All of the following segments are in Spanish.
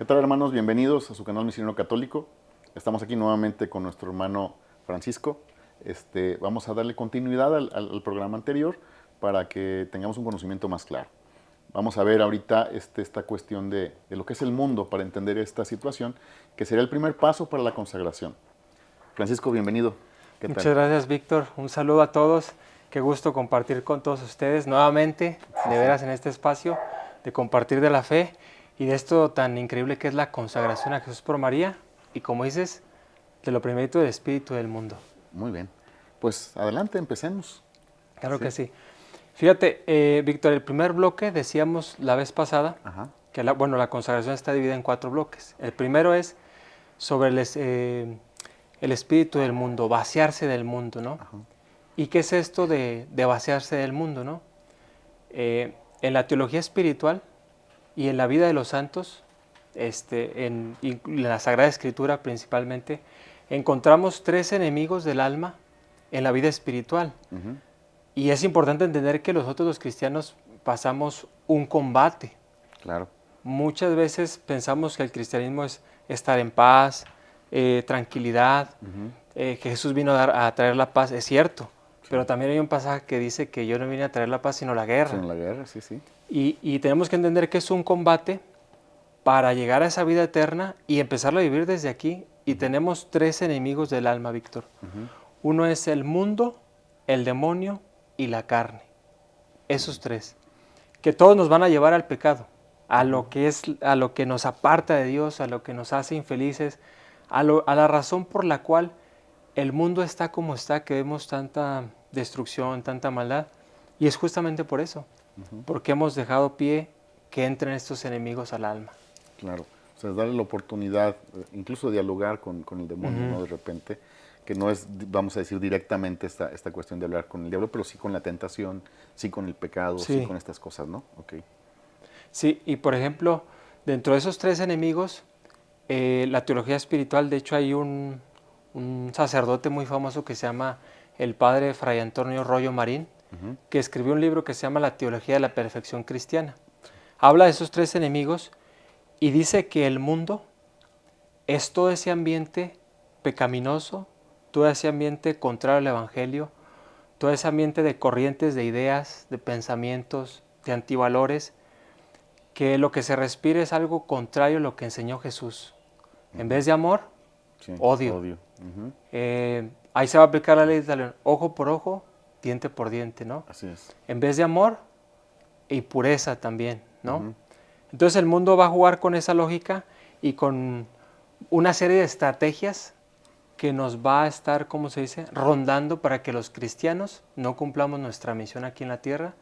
¿Qué tal, hermanos? Bienvenidos a su canal Misionero Católico. Estamos aquí nuevamente con nuestro hermano Francisco. Vamos a darle continuidad al programa anterior para que tengamos un conocimiento más claro. Vamos a ver ahorita esta cuestión de lo que es el mundo para entender esta situación, que sería el primer paso para la consagración. Francisco, bienvenido. ¿Qué tal? Muchas gracias, Víctor. Un saludo a todos. Qué gusto compartir con todos ustedes nuevamente, de veras, en este espacio, de compartir de la fe y de esto tan increíble que es la consagración a Jesús por María y, como dices, de lo primerito del espíritu del mundo. Muy bien. Pues adelante, empecemos. Claro que sí. Fíjate, Víctor, el primer bloque, decíamos la vez pasada, Ajá. que la consagración está dividida en 4 bloques. El primero es sobre el espíritu del mundo, vaciarse del mundo, ¿no? Ajá. ¿Y qué es esto de vaciarse del mundo, no? En la teología espiritual y en la vida de los santos, en la Sagrada Escritura principalmente, encontramos 3 enemigos del alma en la vida espiritual. Uh-huh. Y es importante entender que nosotros los cristianos pasamos un combate. Claro. Muchas veces pensamos que el cristianismo es estar en paz, tranquilidad, que Jesús vino a traer la paz, es cierto. Pero también hay un pasaje que dice que yo no vine a traer la paz, sino la guerra. Sino la guerra, sí, sí. Y tenemos que entender que es un combate para llegar a esa vida eterna y empezarla a vivir desde aquí. Y tenemos 3 enemigos del alma, Víctor. Uno es el mundo, el demonio y la carne. Esos 3. Que todos nos van a llevar al pecado, a lo que nos aparta de Dios, a lo que nos hace infelices, a la razón por la cual el mundo está como está, que vemos tanta destrucción, tanta maldad, y es justamente por eso, porque hemos dejado pie que entren estos enemigos al alma. Claro, o sea, darle la oportunidad, incluso de dialogar con el demonio, ¿no? De repente, que no es, vamos a decir, directamente esta cuestión de hablar con el diablo, pero sí con la tentación, sí con el pecado, sí con estas cosas, ¿no? Okay. Sí, y por ejemplo, dentro de esos 3 enemigos, la teología espiritual, de hecho hay un sacerdote muy famoso que se llama el padre Fray Antonio Rollo Marín, que escribió un libro que se llama La Teología de la Perfección Cristiana. Habla de esos 3 enemigos y dice que el mundo es todo ese ambiente pecaminoso, todo ese ambiente contrario al Evangelio, todo ese ambiente de corrientes de ideas, de pensamientos, de antivalores, que lo que se respira es algo contrario a lo que enseñó Jesús. En vez de amor, sí, odio. Ahí se va a aplicar la ley de Talión, ojo por ojo, diente por diente, ¿no? Así es. En vez de amor, impureza también, ¿no? Entonces el mundo va a jugar con esa lógica y con una serie de estrategias que nos va a estar, ¿cómo se dice?, rondando para que los cristianos no cumplamos nuestra misión aquí en la tierra,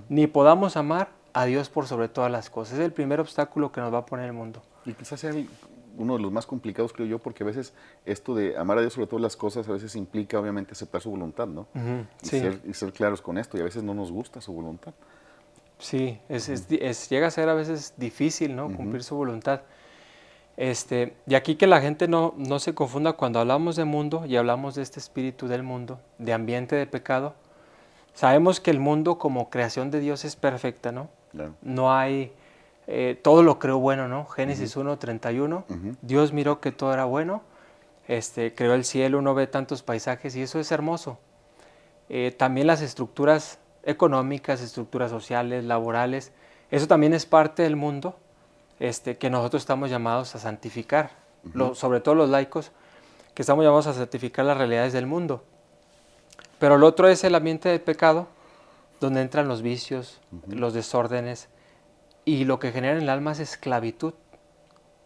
ni podamos amar a Dios por sobre todas las cosas. Es el primer obstáculo que nos va a poner el mundo. Y quizás sea uno de los más complicados, creo yo, porque a veces esto de amar a Dios sobre todas las cosas a veces implica obviamente aceptar su voluntad, ¿no? Sí. Y ser claros con esto, y a veces no nos gusta su voluntad. Sí, llega a ser a veces difícil, ¿no?, cumplir su voluntad. Y aquí que la gente no se confunda cuando hablamos de mundo y hablamos de este espíritu del mundo, de ambiente de pecado. Sabemos que el mundo como creación de Dios es perfecta, ¿no? Claro. No hay, todo lo creó bueno, ¿no? Génesis 1:31, Dios miró que todo era bueno, creó el cielo, uno ve tantos paisajes y eso es hermoso. También las estructuras económicas, estructuras sociales, laborales, eso también es parte del mundo que nosotros estamos llamados a santificar, sobre todo los laicos, que estamos llamados a santificar las realidades del mundo. Pero el otro es el ambiente del pecado, donde entran los vicios, los desórdenes, y lo que genera en el alma es esclavitud.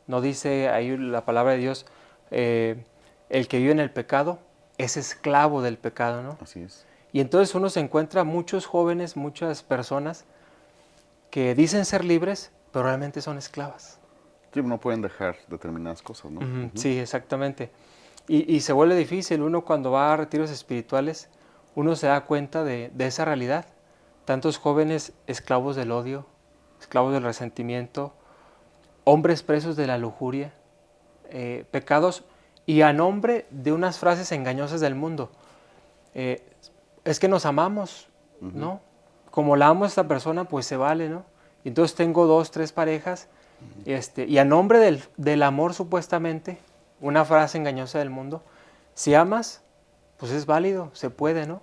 No dice ahí la palabra de Dios, el que vive en el pecado es esclavo del pecado, ¿no? Así es. Y entonces uno se encuentra muchos jóvenes, muchas personas que dicen ser libres, pero realmente son esclavas. Sí, no pueden dejar determinadas cosas, ¿no? Sí, exactamente. Y se vuelve difícil. Uno cuando va a retiros espirituales, uno se da cuenta de esa realidad. Tantos jóvenes esclavos del odio, esclavos del resentimiento, hombres presos de la lujuria, pecados, y a nombre de unas frases engañosas del mundo. Es que nos amamos, ¿no? Como la amo a esta persona, pues se vale, ¿no? Entonces tengo 2, 3 parejas Y a nombre del amor, supuestamente, una frase engañosa del mundo, si amas, pues es válido, se puede, ¿no?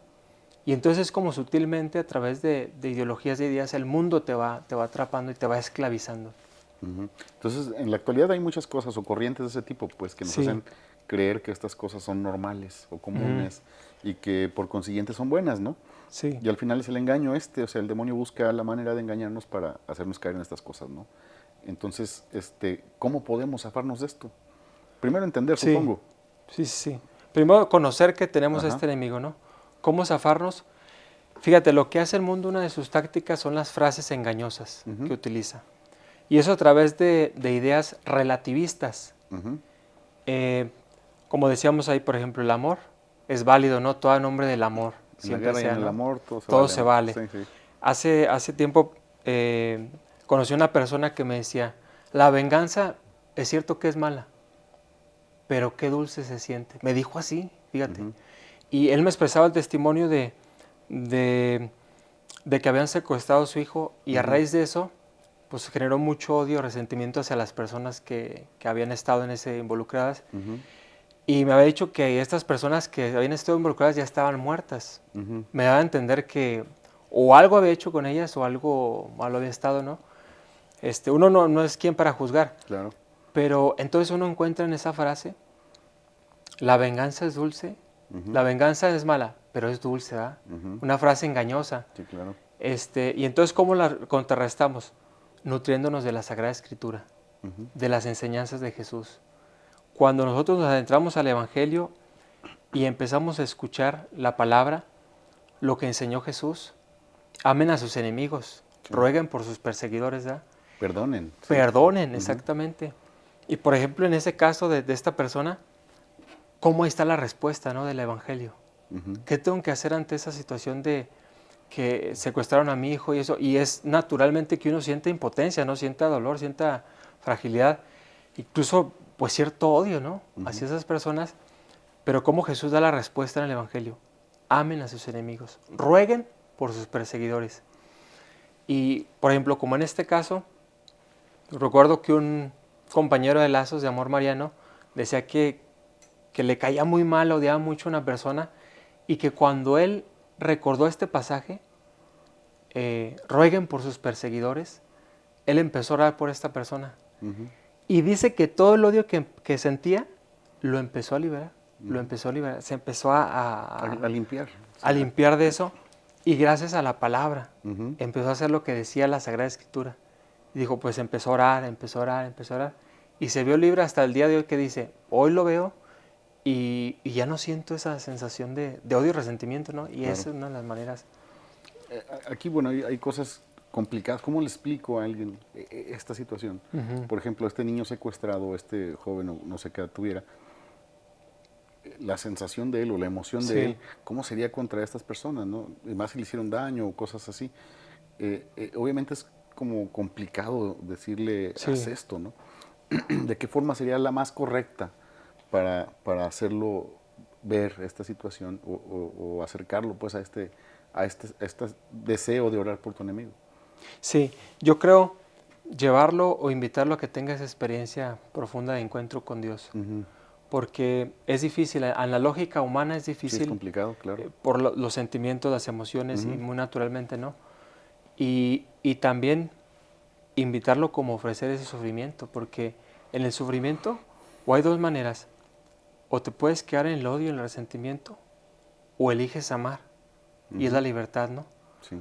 Y entonces como sutilmente a través de ideologías, de ideas, el mundo te va atrapando y te va esclavizando. Ujú. Entonces, en la actualidad hay muchas cosas o corrientes de ese tipo, pues, que nos Sí. hacen creer que estas cosas son normales o comunes y que por consiguiente son buenas, ¿no? Sí. Y al final es el engaño o sea, el demonio busca la manera de engañarnos para hacernos caer en estas cosas, ¿no? Entonces, ¿cómo podemos zafarnos de esto? Primero entender, Sí. supongo. Sí. Primero conocer que tenemos Ajá. este enemigo, ¿no? ¿Cómo zafarnos? Fíjate, lo que hace el mundo, una de sus tácticas son las frases engañosas Ujú, que utiliza. Y eso a través de ideas relativistas. ujú. Eh, como decíamos ahí, por ejemplo, el amor es válido, ¿no? Todo a nombre del amor, En la siempre guerra y en sea, el ¿no? amor todo se Todo vale, se ¿no? vale. Sí, sí. Hace tiempo conocí una persona que me decía, la venganza es cierto que es mala, pero qué dulce se siente. Me dijo así, fíjate. Ujú, Y él me expresaba el testimonio de, de que habían secuestrado a su hijo y a ujú, raíz de eso, pues generó mucho odio, resentimiento hacia las personas que habían estado en ese involucradas. ujú, Y me había dicho que estas personas que habían estado involucradas ya estaban muertas. ujú. Me daba a entender que o algo había hecho con ellas o algo malo había estado, ¿no? Uno no es quien para juzgar, Claro. pero entonces uno encuentra en esa frase, la venganza es dulce, Ujú, la venganza es mala, pero es dulce, ¿verdad? ujú. Una frase engañosa. Sí, claro. Y entonces, ¿cómo la contrarrestamos? Nutriéndonos de la Sagrada Escritura, Ujú, de las enseñanzas de Jesús. Cuando nosotros nos adentramos al Evangelio y empezamos a escuchar la palabra, lo que enseñó Jesús, amen a sus enemigos, sí. rueguen por sus perseguidores, ¿verdad? Perdonen, sí. Perdonen, Ujú, exactamente. Y por ejemplo, en ese caso de esta persona, ¿cómo está la respuesta, ¿no? Del Evangelio? ujú. ¿Qué tengo que hacer ante esa situación de que secuestraron a mi hijo y eso? Y es naturalmente que uno siente impotencia, ¿no? Sienta dolor, sienta fragilidad, incluso pues cierto odio, ¿no? Ujú. Hacia esas personas. Pero ¿cómo Jesús da la respuesta en el Evangelio? Amen a sus enemigos, rueguen por sus perseguidores. Y, por ejemplo, como en este caso, recuerdo que un compañero de Lazos de Amor Mariano decía que le caía muy mal, odiaba mucho a una persona y que cuando él recordó este pasaje, rueguen por sus perseguidores, él empezó a orar por esta persona. Ujú, Y dice que todo el odio que sentía lo empezó a liberar, lo ujú. empezó a liberar, se empezó A limpiar. a Sí. limpiar de eso y gracias a la palabra Ujú, empezó a hacer lo que decía la Sagrada Escritura. Y dijo, pues empezó a orar, empezó a orar, empezó a orar. Y se vio libre hasta el día de hoy que dice, hoy lo veo y ya no siento esa sensación de odio y resentimiento, ¿no? Y claro. esa es una de las maneras. Aquí, bueno, hay cosas complicadas. ¿Cómo le explico a alguien esta situación? Ujú. Por ejemplo, este niño secuestrado, este joven, no sé qué edad tuviera, la sensación de él o la emoción de Sí, él, ¿cómo sería contra estas personas, no? Y más si le hicieron daño o cosas así. Obviamente es como complicado decirle, haz sí. esto, ¿no? ¿De qué forma sería la más correcta para hacerlo ver esta situación o acercarlo pues a este deseo de orar por tu enemigo? Sí, yo creo llevarlo o invitarlo a que tenga esa experiencia profunda de encuentro con Dios. Ujú. Porque es difícil, en la lógica humana es Sí, es difícil complicado, claro. por los sentimientos, las emociones y Ujú, muy naturalmente no. Y también invitarlo como ofrecer ese sufrimiento, porque en el sufrimiento o hay dos maneras, o te puedes quedar en el odio y en el resentimiento, o eliges amar, y es la ujú, libertad, ¿no? sí,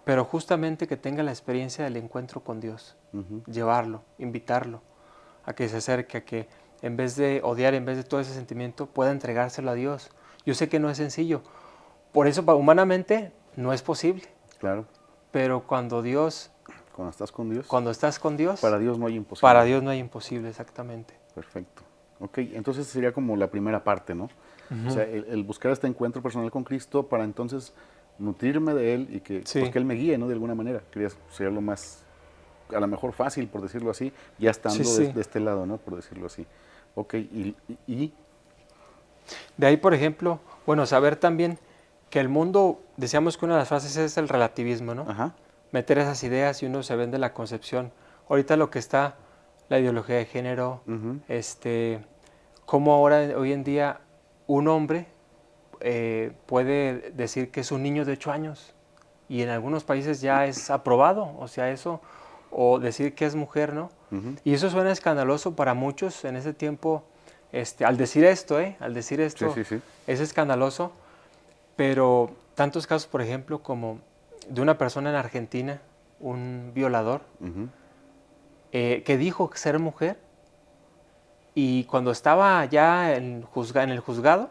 Pero justamente que tenga la experiencia del encuentro con Dios, ujú, llevarlo, invitarlo a que se acerque, a que en vez de odiar, en vez de todo ese sentimiento, pueda entregárselo a Dios. Yo sé que no es sencillo, por eso humanamente no es posible, claro. pero cuando Cuando estás con Dios, cuando estás con Dios, para Dios no hay para imposible. Dios no hay imposible, exactamente. Perfecto. Ok, entonces sería como la primera parte, ¿no? O sea, Ujú. el buscar este encuentro personal con Cristo para entonces nutrirme de Él y que, pues Sí, que Él me guíe, ¿no? De alguna manera. Quería ser lo más, a lo mejor fácil, por decirlo así, ya sí, estando sí. de este lado, ¿no? Por decirlo así. Ok, De ahí, por ejemplo, bueno, saber también que el mundo, decíamos que una de las frases es el relativismo, ¿no? ajá, Meter esas ideas y uno se vende la concepción ahorita lo que está, la ideología de género, Ujú. cómo ahora, hoy en día, un hombre puede decir que es un niño de 8 años y en algunos países ya es aprobado, o sea, eso, o decir que es mujer, ¿no? Ujú. Y eso suena escandaloso para muchos en ese tiempo, al decir esto, al decir Sí, esto, sí, sí. es escandaloso, pero tantos casos, por ejemplo, como de una persona en Argentina, un violador, Ujú. que dijo ser mujer y cuando estaba ya en el juzgado,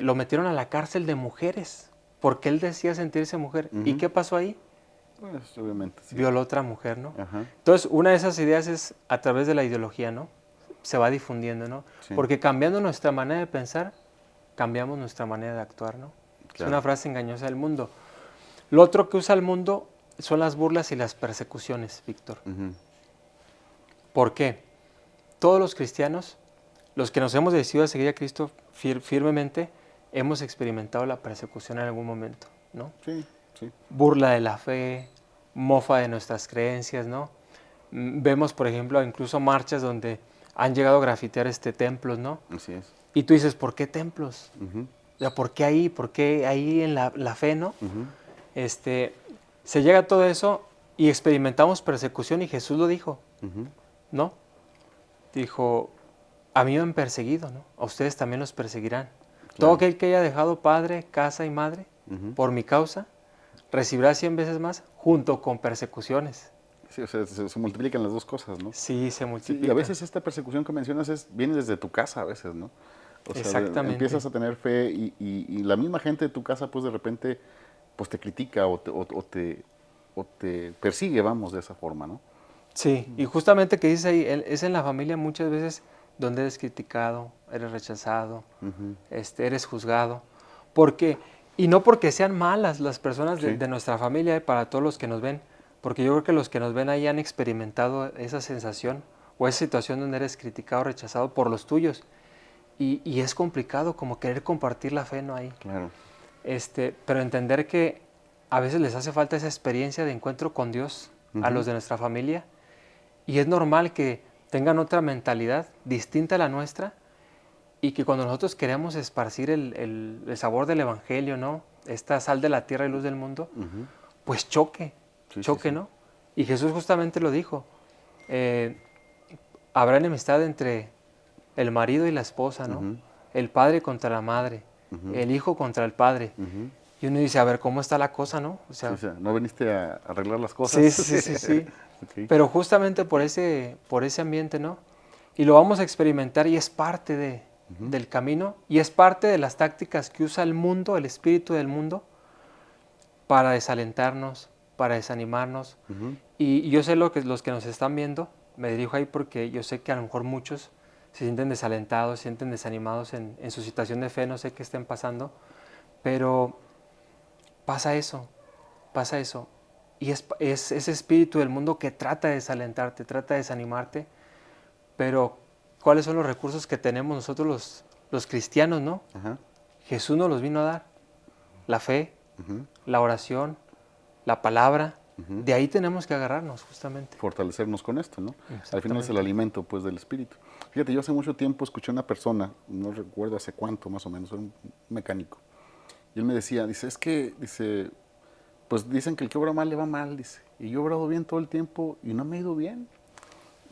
lo metieron a la cárcel de mujeres porque él decía sentirse mujer. ¿Y Ujú. qué pasó ahí? Pues obviamente, sí. Violó a otra mujer, ¿no? Ajá. Entonces, una de esas ideas es a través de la ideología, ¿no? Se va difundiendo, ¿no? Sí, Porque cambiando nuestra manera de pensar, cambiamos nuestra manera de actuar, ¿no? Es claro. una frase engañosa del mundo. Lo otro que usa el mundo son las burlas y las persecuciones, Víctor. Ujú. ¿Por qué? Todos los cristianos, los que nos hemos decidido a seguir a Cristo firmemente, hemos experimentado la persecución en algún momento, ¿no? Sí, sí. Burla de la fe, mofa de nuestras creencias, ¿no? Vemos, por ejemplo, incluso marchas donde han llegado a grafitear templos, ¿no? Así es. Y tú dices, ¿por qué templos? Ujú. O sea, ¿por qué ahí? ¿Por qué ahí en la fe, no? Ujú. Se llega a todo eso y experimentamos persecución y Jesús lo dijo, Ujú. ¿no? Dijo, a mí me han perseguido, ¿no? A ustedes también los perseguirán. Todo Claro. aquel que haya dejado padre, casa y madre Ujú. por mi causa, recibirá 100 veces más junto con persecuciones. Sí, o sea, se multiplican las dos cosas, ¿no? Sí, se Sí, y a multiplican. veces esta persecución que mencionas viene desde tu casa a veces, ¿no? O sea, Exactamente. empiezas a tener fe y la misma gente de tu casa, pues de repente, pues te critica o te persigue, vamos, de esa forma, ¿no? Sí, y justamente que dice ahí, es en la familia muchas veces donde eres criticado, eres rechazado, Ujú. eres juzgado. Porque, y no porque sean malas las personas Sí, de nuestra familia, para todos los que nos ven, porque yo creo que los que nos ven ahí han experimentado esa sensación o esa situación donde eres criticado, rechazado por los tuyos. Y es complicado como querer compartir la fe, ¿no? Ahí. claro. Pero entender que a veces les hace falta esa experiencia de encuentro con Dios a Ujú. los de nuestra familia y es normal que tengan otra mentalidad distinta a la nuestra y que cuando nosotros queremos esparcir el sabor del Evangelio, ¿no? Esta sal de la tierra y luz del mundo, Ujú. pues choque, Sí, sí, choque, sí. ¿no? Y Jesús justamente lo dijo, eh, habrá enemistad entre el marido y la esposa, ¿no? Ujú. El padre contra la madre, Ujú. el hijo contra el padre. Ujú. Y uno dice, a ver, ¿cómo está la cosa, no? O Sí, o sea, sea, ¿no viniste a arreglar las cosas? sí, sí, sí, sí. Ok. Pero justamente por ese ambiente, ¿no? Y lo vamos a experimentar y es parte Ujú. del camino y es parte de las tácticas que usa el mundo, el espíritu del mundo, para desalentarnos, para desanimarnos. Ujú. Y yo sé lo que los que nos están viendo, me dirijo ahí porque yo sé que a lo mejor muchos se sienten desalentados, se sienten desanimados en su situación de fe, no sé qué estén pasando, pero pasa eso, pasa eso. Y es ese espíritu del mundo que trata de desalentarte, trata de desanimarte, pero ¿cuáles son los recursos que tenemos nosotros los cristianos, no? Ajá. Jesús nos los vino a dar, la fe, Ujú. la oración, la palabra, Ujú. de ahí tenemos que agarrarnos justamente. Fortalecernos con esto, ¿no? Al final es el Exactamente. alimento, pues, del espíritu. Fíjate, yo hace mucho tiempo escuché a una persona, no recuerdo hace cuánto más o menos, era un mecánico, y él me decía, dice, es que, dice, pues dicen que el que obra mal le va mal, dice, y yo he obrado bien todo el tiempo y no me ha ido bien,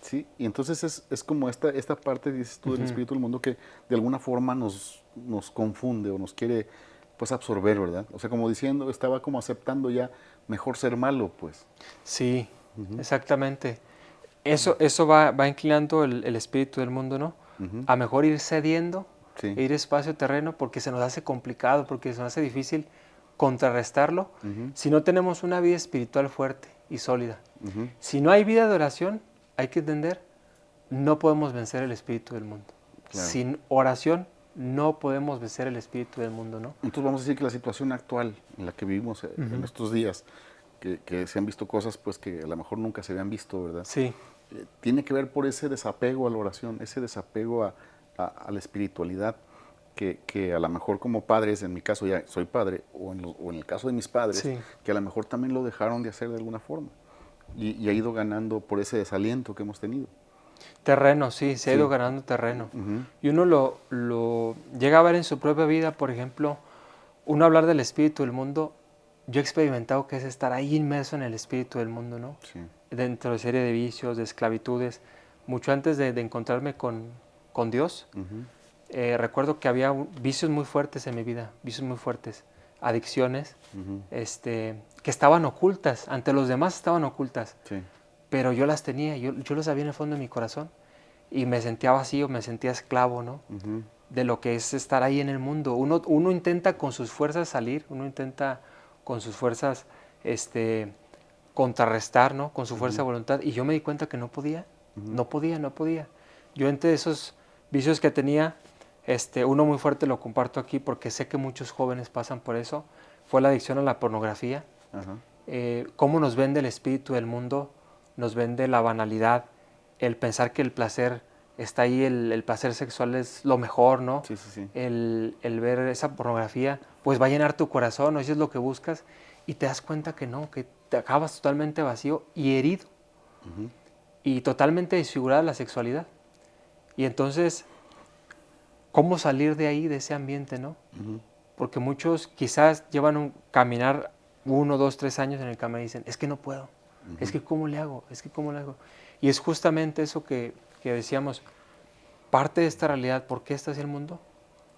¿sí? Y entonces es como esta parte, dices tú, del Ujú. espíritu del mundo que de alguna forma nos confunde o nos quiere, pues, absorber, ¿verdad? O sea, como diciendo, estaba como aceptando ya mejor ser malo, pues. Sí, Ujú. exactamente. Eso va inclinando el espíritu del mundo, ¿no? Ujú. A mejor ir cediendo, Sí. e ir espacio terreno, porque se nos hace complicado, porque se nos hace difícil contrarrestarlo Ujú. si no tenemos una vida espiritual fuerte y sólida. Ujú. Si no hay vida de oración, hay que entender, no podemos vencer el espíritu del mundo. Claro. Sin oración no podemos vencer el espíritu del mundo, ¿no? Entonces vamos a decir que la situación actual en la que vivimos en Ujú. estos días, que se han visto cosas pues que a lo mejor nunca se habían visto, ¿verdad? Sí, Tiene que ver por ese desapego a la oración, ese desapego a la espiritualidad, que a lo mejor como padres, en mi caso ya soy padre, o en el caso de mis padres, sí, que a lo mejor también lo dejaron de hacer de alguna forma. y ha ido ganando por ese desaliento que hemos tenido. Terreno, sí, se ha ido ganando terreno. Y uno lo llega a ver en su propia vida, por ejemplo, uno hablar del espíritu del mundo, yo he experimentado que es estar ahí inmerso en el espíritu del mundo, ¿no? Sí. Dentro de serie de vicios, de esclavitudes. Mucho antes de encontrarme con Dios, recuerdo que había vicios muy fuertes en mi vida, vicios muy fuertes, adicciones, que estaban ocultas, ante los demás estaban ocultas, Sí. pero yo las tenía, yo las sabía en el fondo de mi corazón y me sentía vacío, me sentía esclavo, ¿no? De lo que es estar ahí en el mundo. Uno intenta con sus fuerzas salir, uno intenta con sus fuerzas contrarrestar, ¿no? Con su fuerza de voluntad, y yo me di cuenta que no podía, no podía. Yo entre esos vicios que tenía, uno muy fuerte lo comparto aquí porque sé que muchos jóvenes pasan por eso, fue la adicción a la pornografía. Cómo nos vende el espíritu del mundo, nos vende la banalidad, el pensar que el placer está ahí, el placer sexual es lo mejor, ¿no? Sí, sí, sí. El ver esa pornografía, pues va a llenar tu corazón, ¿no? Eso es lo que buscas, y te das cuenta que no, que te acabas totalmente vacío y herido, y totalmente desfigurada la sexualidad. Y entonces, ¿cómo salir de ahí, de ese ambiente, no? Porque muchos quizás llevan un caminar 1, 2, 3 años en el camino y dicen, es que no puedo, es que ¿cómo le hago? Es que ¿cómo le hago? Y es justamente eso que decíamos, parte de esta realidad, ¿por qué está así el mundo?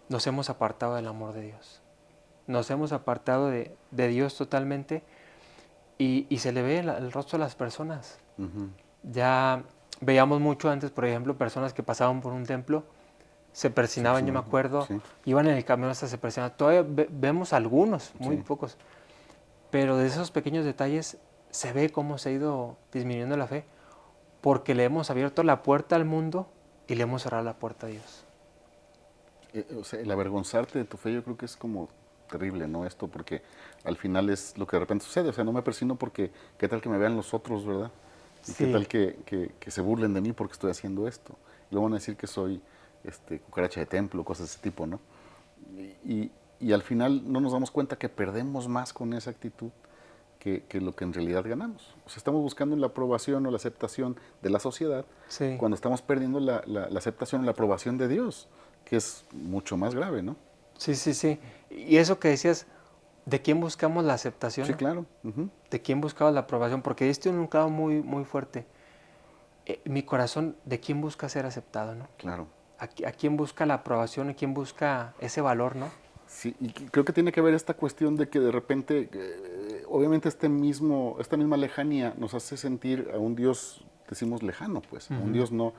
Nos hemos apartado del amor de Dios. Nos hemos apartado de Dios totalmente, y se le ve el rostro de las personas. Ya veíamos mucho antes, por ejemplo, personas que pasaban por un templo, se persinaban, yo me acuerdo, iban en el camión hasta se persinaban. Todavía vemos algunos, muy pocos, pero de esos pequeños detalles se ve cómo se ha ido disminuyendo la fe, porque le hemos abierto la puerta al mundo y le hemos cerrado la puerta a Dios. O sea, el avergonzarte de tu fe yo creo que es como terrible, ¿no? Esto, porque al final es lo que de repente sucede. O sea, no me persino porque qué tal que me vean los otros, ¿verdad? Y qué tal que se burlen de mí porque estoy haciendo esto. Y luego van a decir que soy cucaracha de templo, cosas de ese tipo, ¿no? Y al final no nos damos cuenta que perdemos más con esa actitud que lo que en realidad ganamos. O sea, estamos buscando la aprobación o la aceptación de la sociedad cuando estamos perdiendo la aceptación o la aprobación de Dios, que es mucho más grave, ¿no? Sí. Y eso que decías, ¿de quién buscamos la aceptación? Sí, claro. ¿De quién buscamos la aprobación? Porque diste un clavo muy, muy fuerte. Mi corazón, ¿de quién busca ser aceptado, no? Claro. ¿A quién busca la aprobación? ¿A quién busca ese valor, no? Sí, y creo que tiene que ver esta cuestión de que de repente, obviamente esta misma lejanía nos hace sentir a un Dios, decimos lejano, pues, a un Dios no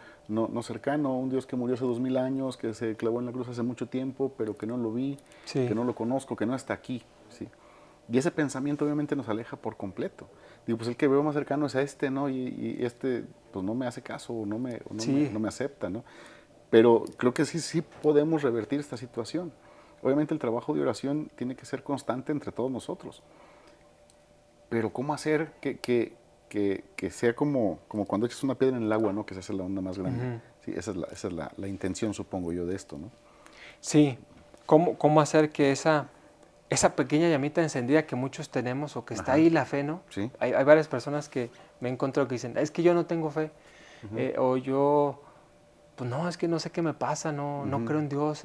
cercano, un Dios que murió hace 2000 años, que se clavó en la cruz hace mucho tiempo, pero que no lo vi, que no lo conozco, que no está aquí, ¿sí? Y ese pensamiento obviamente nos aleja por completo. Digo, pues el que veo más cercano es a este, ¿no? Y pues no me hace caso, o no me acepta, ¿no? Pero creo que sí podemos revertir esta situación. Obviamente el trabajo de oración tiene que ser constante entre todos nosotros. Pero ¿cómo hacer que sea como cuando echas una piedra en el agua, ¿no? Que se hace la onda más grande. Sí, esa es la intención, supongo yo, de esto, ¿no? Sí. ¿Cómo hacer que esa pequeña llamita encendida que muchos tenemos, o que está ahí la fe, ¿no? Sí. Hay varias personas que me he encontrado que dicen, es que yo no tengo fe, o yo, pues no, es que no sé qué me pasa, no creo en Dios.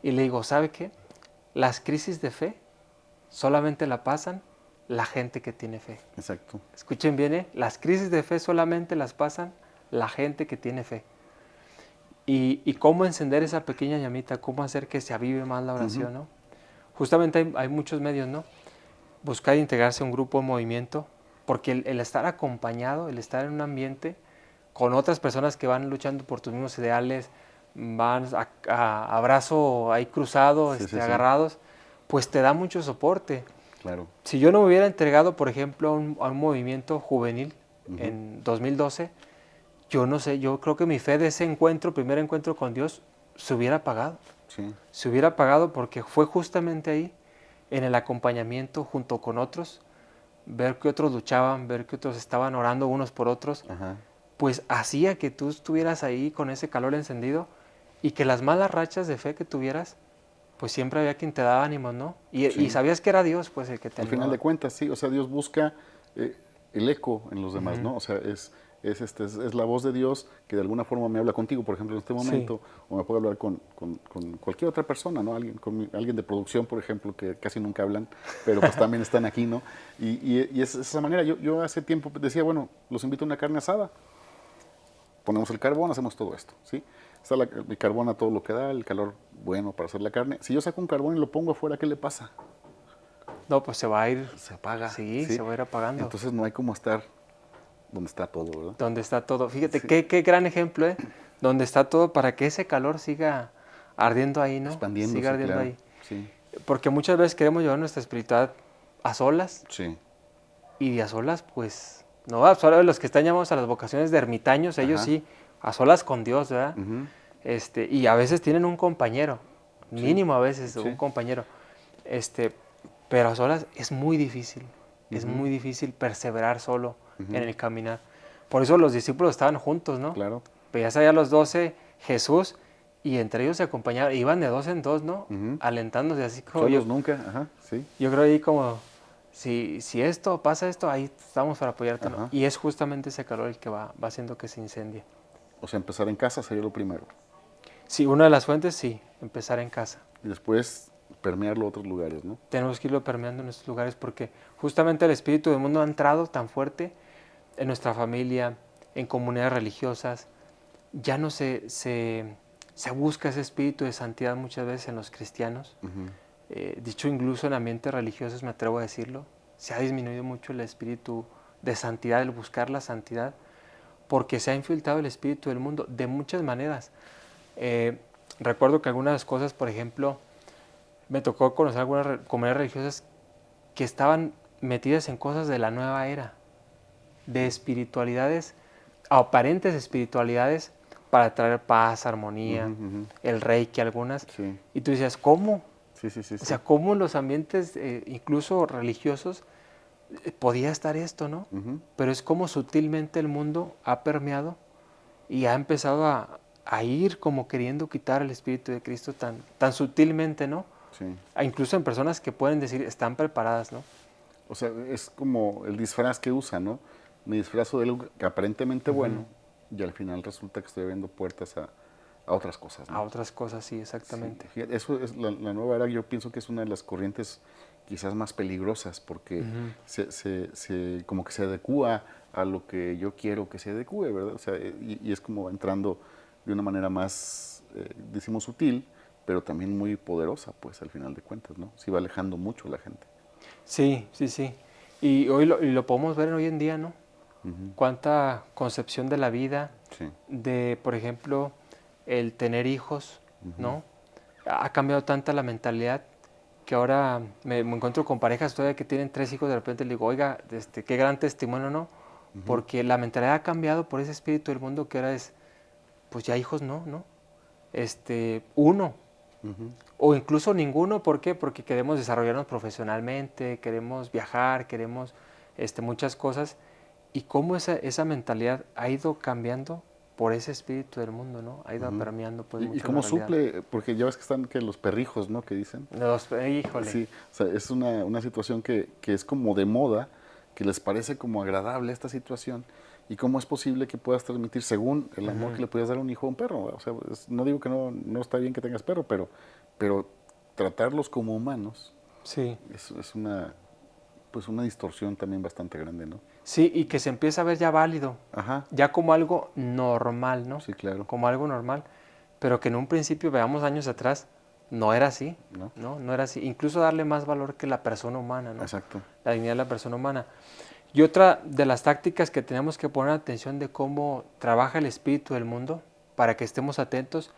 Y le digo, ¿sabe qué? Las crisis de fe solamente la pasan la gente que tiene fe. Exacto. Escuchen bien, ¿eh? Las crisis de fe solamente las pasan la gente que tiene fe. Y cómo encender esa pequeña llamita, cómo hacer que se avive más la oración, ¿no? Justamente hay muchos medios, ¿no? Buscar integrarse a un grupo, un movimiento, porque el estar acompañado, el estar en un ambiente con otras personas que van luchando por tus mismos ideales, van a brazo ahí cruzado, agarrados, pues te da mucho soporte. Claro. Si yo no me hubiera entregado, por ejemplo, a un movimiento juvenil en 2012, yo no sé, yo creo que mi fe de ese primer encuentro con Dios, se hubiera apagado. Sí. Se hubiera apagado porque fue justamente ahí, en el acompañamiento junto con otros, ver que otros luchaban, ver que otros estaban orando unos por otros, pues hacía que tú estuvieras ahí con ese calor encendido, y que las malas rachas de fe que tuvieras, pues siempre había quien te daba ánimos, ¿no? Y sabías que era Dios, pues, el que te Al animaba. final de cuentas, sí, o sea, Dios busca el eco en los demás, ¿no? O sea, es la voz de Dios que de alguna forma me habla contigo, por ejemplo, en este momento, o me puede hablar con cualquier otra persona, ¿no? Alguien de producción, por ejemplo, que casi nunca hablan, pero pues también están aquí, ¿no? Y es esa manera. Yo hace tiempo decía, bueno, los invito a una carne asada, ponemos el carbón, hacemos todo esto, ¿sí? Está el carbón a todo lo que da, el calor bueno para hacer la carne. Si yo saco un carbón y lo pongo afuera, ¿qué le pasa? No, pues se va a ir. Se apaga, Sí, ¿sí? se va a ir apagando. Entonces no hay como estar donde está todo, ¿verdad? Donde está todo. Fíjate, Sí. qué gran ejemplo, ¿eh? Donde está todo para que ese calor siga ardiendo ahí, ¿no? Siga Expandiéndose, ardiendo claro. ahí. Sí, Porque muchas veces queremos llevar nuestra espiritualidad a solas sí. y a solas, pues, no, a solas los que están llamados a las vocaciones de ermitaños, ellos Ajá. sí, a solas con Dios, ¿verdad? Ujú. Y a veces tienen un compañero, Sí, mínimo a veces un sí. compañero, pero a solas es Ujú. muy difícil perseverar solo Ujú. en el caminar. Por eso los discípulos estaban juntos, ¿no? Claro. Veías allá a los 12, Jesús, y entre ellos se acompañaban, iban de dos en dos, ¿no? Ujú. Alentándose así como Solos nunca, ajá, sí. yo creo ahí como, si esto pasa esto, ahí estamos para apoyarte, ¿no? Ajá. Y es justamente ese calor el que va haciendo que se incendie. O sea, empezar en casa sería lo primero. Sí, una de las fuentes, sí, empezar en casa. Y después permearlo a otros lugares, ¿no? Tenemos que irlo permeando en estos lugares porque justamente el espíritu del mundo ha entrado tan fuerte en nuestra familia, en comunidades religiosas. Ya no se busca ese espíritu de santidad muchas veces en los cristianos. Ujú. Dicho incluso en ambientes religiosos, me atrevo a decirlo, se ha disminuido mucho el espíritu de santidad, el buscar la santidad, porque se ha infiltrado el espíritu del mundo de muchas maneras. Recuerdo que algunas cosas, por ejemplo, me tocó conocer algunas comunidades religiosas que estaban metidas en cosas de la nueva era, de espiritualidades, aparentes espiritualidades, para traer paz, armonía, Ujú, ujú. el reiki, algunas. Sí, Y tú decías, ¿cómo? sí, sí, sí, O sí. sea, ¿cómo en los ambientes, incluso religiosos, podía estar esto, ¿no? Ujú. Pero es como sutilmente el mundo ha permeado y ha empezado a ir como queriendo quitar el Espíritu de Cristo tan sutilmente, ¿no? Sí. Incluso en personas que pueden decir, están preparadas, ¿no? O sea, es como el disfraz que usa, ¿no? Me disfrazo de algo que aparentemente bueno y al final resulta que estoy abriendo puertas a otras cosas, A ¿no? otras cosas, sí, Sí, exactamente. fíjate, eso es la nueva era, yo pienso que es una de las corrientes quizás más peligrosas porque como que se adecúa a lo que yo quiero que se adecúe, ¿verdad? O sea, y es como entrando de una manera más, decimos, sutil, pero también muy poderosa, pues al final de cuentas, ¿no? Sí va alejando mucho a la gente. Sí, sí, sí. Y hoy lo podemos ver hoy en día, ¿no? Ujú. Cuánta concepción de la vida, Sí. de, por ejemplo, el tener hijos, Ujú. ¿no? Ha cambiado tanta la mentalidad que ahora me encuentro con parejas todavía que tienen 3 hijos, de repente le digo, oiga, qué gran testimonio, ¿no? Ujú. Porque la mentalidad ha cambiado por ese espíritu del mundo que ahora es, pues ya hijos no, ¿no? Uno, Ujú. o incluso ninguno, ¿por qué? Porque queremos desarrollarnos profesionalmente, queremos viajar, queremos muchas cosas. Y cómo esa mentalidad ha ido cambiando por ese espíritu del mundo, ¿no? Ha ido Ujú. permeando pues ¿Y mucho la cómo realidad. suple? Porque ya ves que están que los perrijos, ¿no? Que dicen. Híjole, Sí, o sea, es una situación que es como de moda, que les parece como agradable esta situación. ¿Y cómo es posible que puedas transmitir según el amor que le puedas dar a un hijo a un perro? O sea, no digo que no está bien que tengas perro, pero tratarlos como humanos sí. es pues una distorsión también bastante grande, ¿no? Sí, y que se empieza a ver ya válido, Ajá, ya como algo normal, ¿no? sí, claro, Como algo normal, pero que en un principio, veamos años atrás, no era así, ¿no? ¿no? No era así. Incluso darle más valor que la persona humana, ¿no? Exacto. La dignidad de la persona humana. Y otra de las tácticas que tenemos que poner atención de cómo trabaja el espíritu del mundo, para que estemos atentos,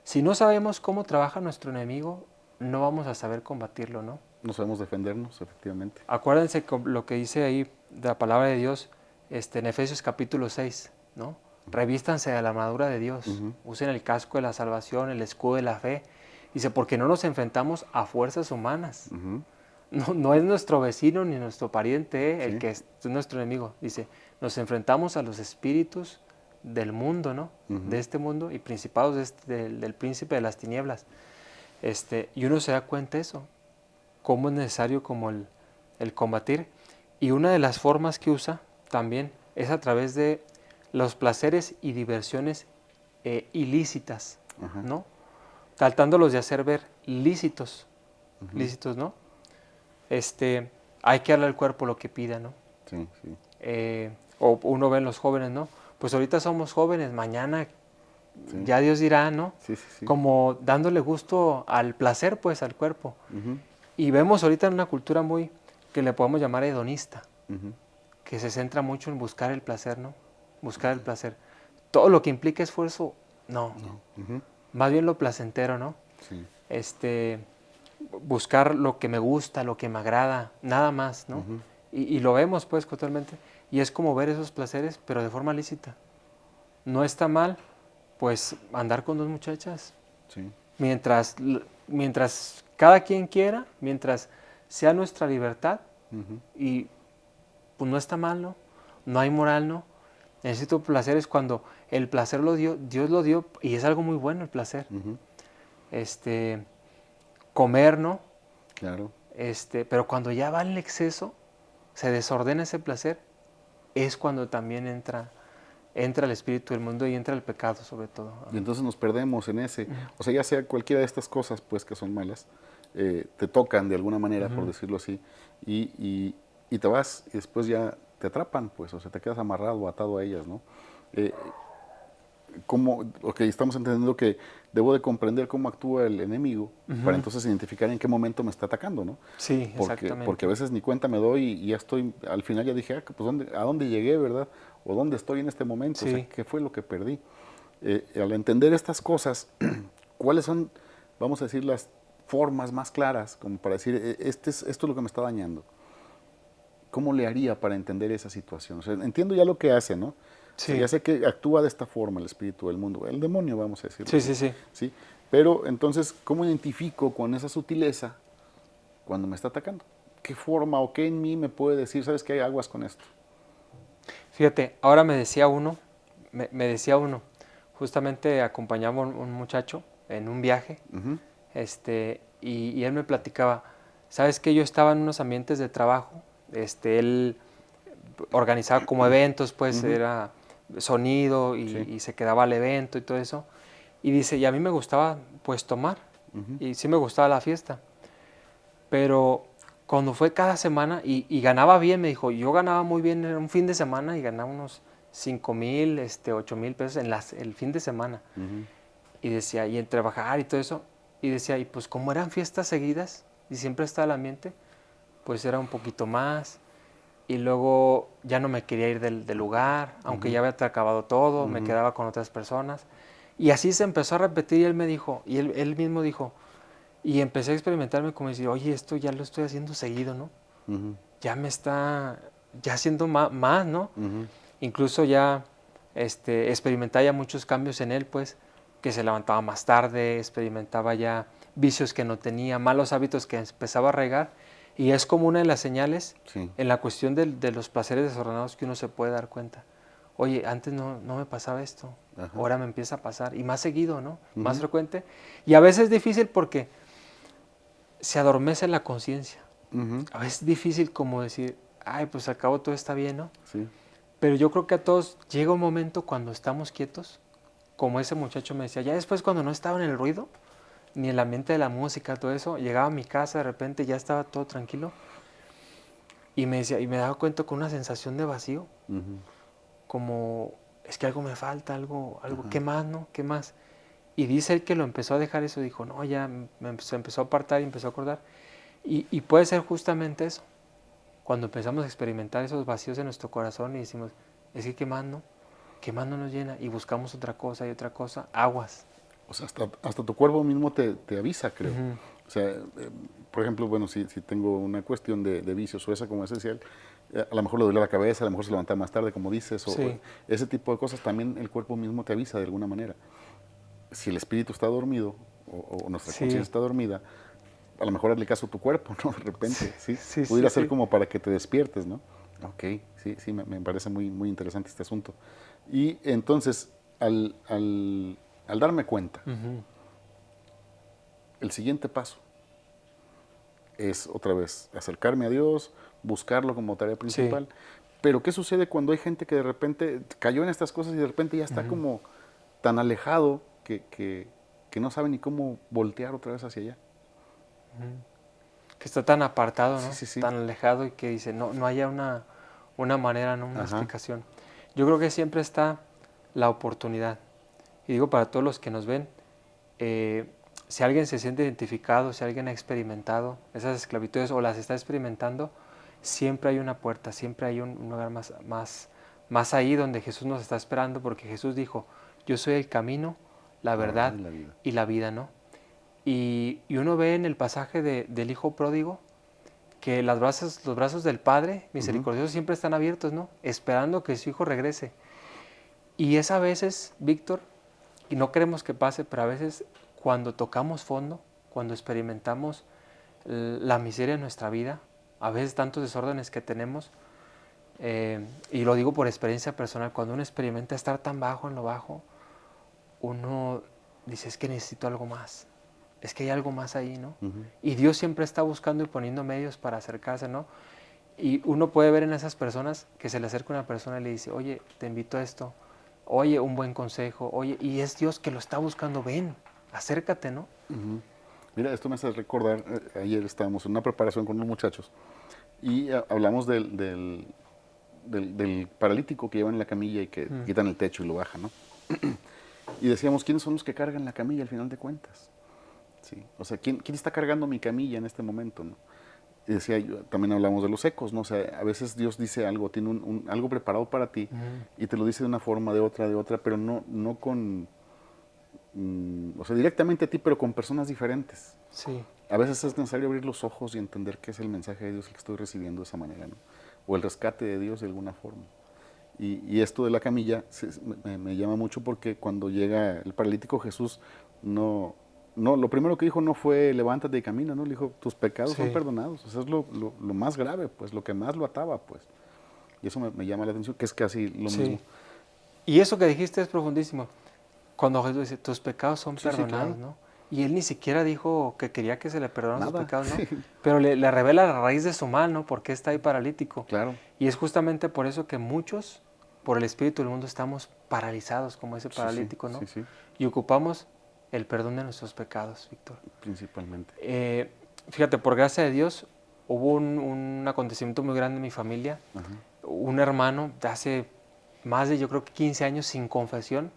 si no sabemos cómo trabaja nuestro enemigo, no vamos a saber combatirlo, ¿no? No sabemos defendernos, efectivamente. Acuérdense lo que dice ahí de la palabra de Dios en Efesios capítulo 6, ¿no? Revístanse de la armadura de Dios, Ujú. usen el casco de la salvación, el escudo de la fe. Dice, porque no nos enfrentamos a fuerzas humanas. Ujú. No es nuestro vecino ni nuestro pariente, el Sí. que es nuestro enemigo. Dice, nos enfrentamos a los espíritus del mundo, ¿no? De Ujú. este mundo y principados del príncipe de las tinieblas. Y uno se da cuenta de eso, cómo es necesario como el combatir. Y una de las formas que usa también es a través de los placeres y diversiones ilícitas, Ajá. ¿no? Tratándolos de hacer ver lícitos, ¿no? Hay que darle al cuerpo lo que pida, ¿no? Sí, sí. O uno ve en los jóvenes, ¿no? Pues ahorita somos jóvenes, mañana Sí. ya Dios dirá, ¿no? Sí, sí, sí. Como dándole gusto al placer, pues, al cuerpo. Ujú, Y vemos ahorita en una cultura muy, que le podemos llamar hedonista, ujú. que se centra mucho en buscar el placer, ¿no? Buscar el placer. Todo lo que implica esfuerzo, no. No. Ujú. Más bien lo placentero, ¿no? Sí. Buscar lo que me gusta, lo que me agrada, nada más, ¿no? Ujú. Y lo vemos, pues, totalmente. Y es como ver esos placeres, pero de forma lícita. No está mal, pues, andar con dos muchachas. Sí. Mientras cada quien quiera, mientras sea nuestra libertad, Ujú. y pues no está mal, ¿no? No hay moral, ¿no? Necesito placeres cuando el placer lo dio, Dios lo dio, y es algo muy bueno el placer. Ujú. Comer, ¿no? Claro. Pero cuando ya va el exceso, se desordena ese placer, es cuando también entra el espíritu del mundo y entra el pecado sobre todo. Y entonces nos perdemos en ese. O sea, ya sea cualquiera de estas cosas, pues, que son malas, te tocan de alguna manera, por decirlo así, y te vas y después ya te atrapan, pues, o sea, te quedas amarrado o atado a ellas, ¿no? Eh, estamos entendiendo que debo de comprender cómo actúa el enemigo para entonces identificar en qué momento me está atacando, ¿no? Sí, Porque a exactamente. veces ni cuenta me doy y ya estoy, al final ya dije, pues ¿a dónde llegué, verdad? ¿O dónde estoy en este momento? O sea, Sí, ¿qué fue lo que perdí? Al entender estas cosas, ¿cuáles son, vamos a decir, las formas más claras, como para decir, esto es lo que me está dañando? ¿Cómo le haría para entender esa situación? O sea, entiendo ya lo que hace, ¿no? O sea, ya sí, sé que actúa de esta forma el espíritu del mundo, el demonio, vamos a decirlo sí, así, sí, sí. ¿sí? Pero entonces, ¿cómo identifico con esa sutileza cuando me está atacando? ¿Qué forma o qué en mí me puede decir, sabes que hay aguas con esto? Fíjate, ahora me decía uno, justamente acompañaba a un muchacho en un viaje, Ujú, y él me platicaba, sabes que yo estaba en unos ambientes de trabajo, él organizaba como eventos, pues ujú, era sonido sí, y se quedaba al evento y todo eso, y dice, y a mí me gustaba pues tomar, ujú, y sí me gustaba la fiesta, pero cuando fue cada semana y ganaba bien, me dijo, yo ganaba muy bien en un fin de semana y ganaba unos 5,000, 8,000 pesos el fin de semana. ujú, Y decía, y en trabajar y todo eso, y decía, y pues como eran fiestas seguidas y siempre estaba el ambiente, pues era un poquito más. Y luego ya no me quería ir del lugar, aunque ujú, ya había acabado todo, me ujú, quedaba con otras personas. Y así se empezó a repetir y él me dijo, y él mismo dijo, y empecé a experimentarme como decir, oye, esto ya lo estoy haciendo seguido, ¿no? ujú, Ya me está, ya haciendo más, ¿no? ujú, Incluso ya experimentaba ya muchos cambios en él, pues, que se levantaba más tarde, experimentaba ya vicios que no tenía, malos hábitos que empezaba a arraigar, y es como una de las señales sí, en la cuestión de los placeres desordenados que uno se puede dar cuenta. Oye, antes no me pasaba esto, ajá, ahora me empieza a pasar, y más seguido, ¿no? Más ujú, frecuente, y a veces es difícil porque se adormece la conciencia. ujú, A veces es difícil como decir, ay, pues al cabo todo está bien, ¿no? sí, Pero yo creo que a todos llega un momento cuando estamos quietos, como ese muchacho me decía, ya después cuando no estaba en el ruido, ni el ambiente de la música, todo eso, llegaba a mi casa de repente, ya estaba todo tranquilo, y me decía, y me daba cuenta con una sensación de vacío, ujú, como, es que algo me falta, algo, ajá. ¿qué más, no? ¿Qué más? Y dice él que lo empezó a dejar eso, dijo, no, ya se empezó a apartar y empezó a acordar. Y puede ser justamente eso, cuando empezamos a experimentar esos vacíos en nuestro corazón y decimos, es que qué más, ¿no? ¿Qué más no nos llena? Y buscamos otra cosa y otra cosa, aguas. O sea, hasta tu cuerpo mismo te avisa, creo. Ujú. O sea, por ejemplo, bueno, si tengo una cuestión de vicios o esa como esencial, a lo mejor le duele la cabeza, a lo mejor se levanta más tarde, como dices, o Sí, ese tipo de cosas, también el cuerpo mismo te avisa de alguna manera. Si el espíritu está dormido o nuestra conciencia sí, está dormida, a lo mejor hazle caso a tu cuerpo, ¿no? De repente, ¿sí? sí, sí, Pudiera ser sí. como para que te despiertes, ¿no? Ok, sí, sí, me parece muy, muy interesante este asunto. Y entonces, al darme cuenta, Ujú. el siguiente paso es otra vez acercarme a Dios, buscarlo como tarea Sí, principal, Pero ¿qué sucede cuando hay gente que de repente cayó en estas cosas y de repente ya está como tan alejado que no sabe ni cómo voltear otra vez hacia allá? Que está tan apartado, Sí, ¿no? sí, sí. Tan alejado y que dice, no haya una manera, ¿no? Una Ajá. explicación. Yo creo que siempre está la oportunidad. Y digo para todos los que nos ven, si alguien se siente identificado, si alguien ha experimentado esas esclavitudes o las está experimentando, siempre hay una puerta, siempre hay un lugar más ahí donde Jesús nos está esperando, porque Jesús dijo, yo soy el camino, la La verdad verdad y la vida. y la vida, ¿no? Y uno ve en el pasaje del hijo pródigo que los brazos del Padre misericordioso siempre están abiertos, ¿no? Esperando que su hijo regrese. Y es a veces, Víctor, y no queremos que pase, pero a veces cuando tocamos fondo, cuando experimentamos la miseria en nuestra vida, a veces tantos desórdenes que tenemos, y lo digo por experiencia personal, cuando uno experimenta estar tan bajo en lo bajo, uno dice, es que necesito algo más, es que hay algo más ahí, ¿no? Y Dios siempre está buscando y poniendo medios para acercarse, ¿no? Y uno puede ver en esas personas que se le acerca una persona y le dice, oye, te invito a esto, oye, un buen consejo, oye, y es Dios que lo está buscando, ven, acércate, ¿no? Mira, esto me hace recordar, ayer estábamos en una preparación con unos muchachos y hablamos del paralítico que llevan en la camilla y que quitan el techo y lo bajan, ¿no? Y decíamos, ¿quiénes son los que cargan la camilla al final de cuentas? Sí. O sea, ¿quién está cargando mi camilla en este momento, no? Y decía, también hablamos de los ecos, ¿no? O sea, a veces Dios dice algo, tiene algo preparado para ti y te lo dice de una forma, de otra, pero no con, o sea, directamente a ti, pero con personas diferentes. Sí. A veces es necesario abrir los ojos y entender que es el mensaje de Dios el que estoy recibiendo de esa manera, ¿no? O el rescate de Dios de alguna forma. Y esto de la camilla me llama mucho porque cuando llega el paralítico Jesús, lo primero que dijo no fue levántate y camina, ¿no? Le dijo, tus pecados son perdonados. O sea, es lo más grave, pues, lo que más lo ataba, pues. Y eso me llama la atención, que es casi lo mismo. Y eso que dijiste es profundísimo. Cuando Jesús dice, tus pecados son Sí, perdonados, claro. ¿no? Y él ni siquiera dijo que quería que se le perdonaran sus Nada, pecados, ¿no? sí. Pero le revela la raíz de su mal, ¿no? ¿Por qué está ahí paralítico? Claro. Y es justamente por eso que muchos, por el espíritu del mundo, estamos paralizados como ese paralítico, ¿no? Sí. Y ocupamos el perdón de nuestros pecados, Víctor. Principalmente. Fíjate, por gracia de Dios, hubo un acontecimiento muy grande en mi familia. Un hermano de hace más de, yo creo que 15 años sin confesión,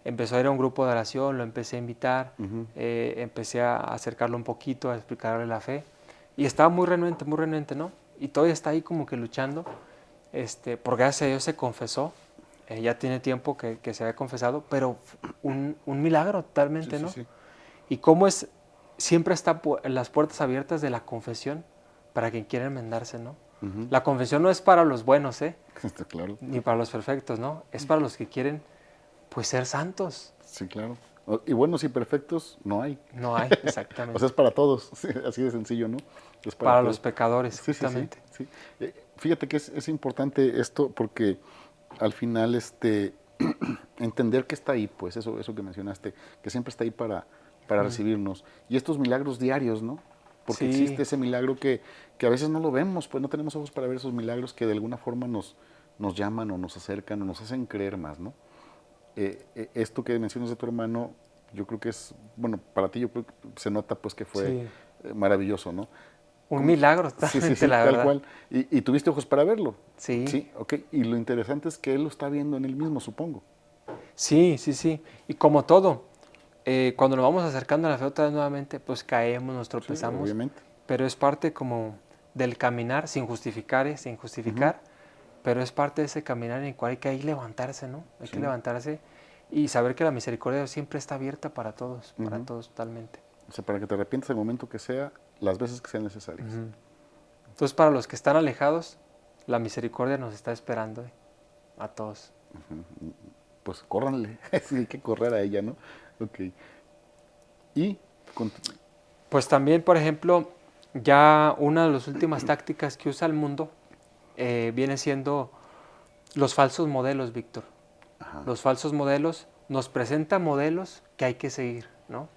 empezó a ir a un grupo de oración, lo empecé a invitar, empecé a acercarlo un poquito, a explicarle la fe. Y estaba muy renuente, ¿no? Y todavía está ahí como que luchando. Por gracia de Dios se confesó. Ya tiene tiempo que se había confesado, pero un milagro totalmente, ¿no? Sí. Y cómo siempre está las puertas abiertas de la confesión para quien quiera enmendarse, ¿no? La confesión no es para los buenos, Está claro. ni para los perfectos, ¿no? Es para los que quieren, pues, ser santos. Sí, claro. Y buenos y perfectos no hay. No hay, exactamente. O sea, es para todos, sí, así de sencillo, ¿no? Es para todos. los pecadores, Sí, justamente. sí. Fíjate que es importante esto porque al final entender que está ahí, pues eso que mencionaste, que siempre está ahí para recibirnos. Y estos milagros diarios, ¿no? Porque existe ese milagro que a veces no lo vemos, pues no tenemos ojos para ver esos milagros que de alguna forma nos llaman o nos acercan o nos hacen creer más, ¿no? Esto que mencionas de tu hermano, yo creo que es, bueno, para ti yo creo que se nota pues que fue maravilloso, ¿no? Un milagro, totalmente, Sí, la tal verdad. cual. Y tuviste ojos para verlo. Sí. Sí, ok. Y lo interesante es que él lo está viendo en él mismo, supongo. Sí. Y como todo, cuando nos vamos acercando a la fe otra vez nuevamente, pues caemos, nos tropezamos. Sí, obviamente. Pero es parte como del caminar, sin justificar, pero es parte de ese caminar en el cual hay que levantarse, ¿no? Hay que levantarse y saber que la misericordia de Dios siempre está abierta para todos totalmente. O sea, para que te arrepientas el momento que sea, las veces que sean necesarias. Entonces, para los que están alejados, la misericordia nos está esperando a todos. Pues córranle, sí, hay que correr a ella, ¿no? Ok. Y pues también, por ejemplo, ya una de las últimas tácticas que usa el mundo viene siendo los falsos modelos, Víctor. Los falsos modelos nos presentan modelos que hay que seguir, ¿no?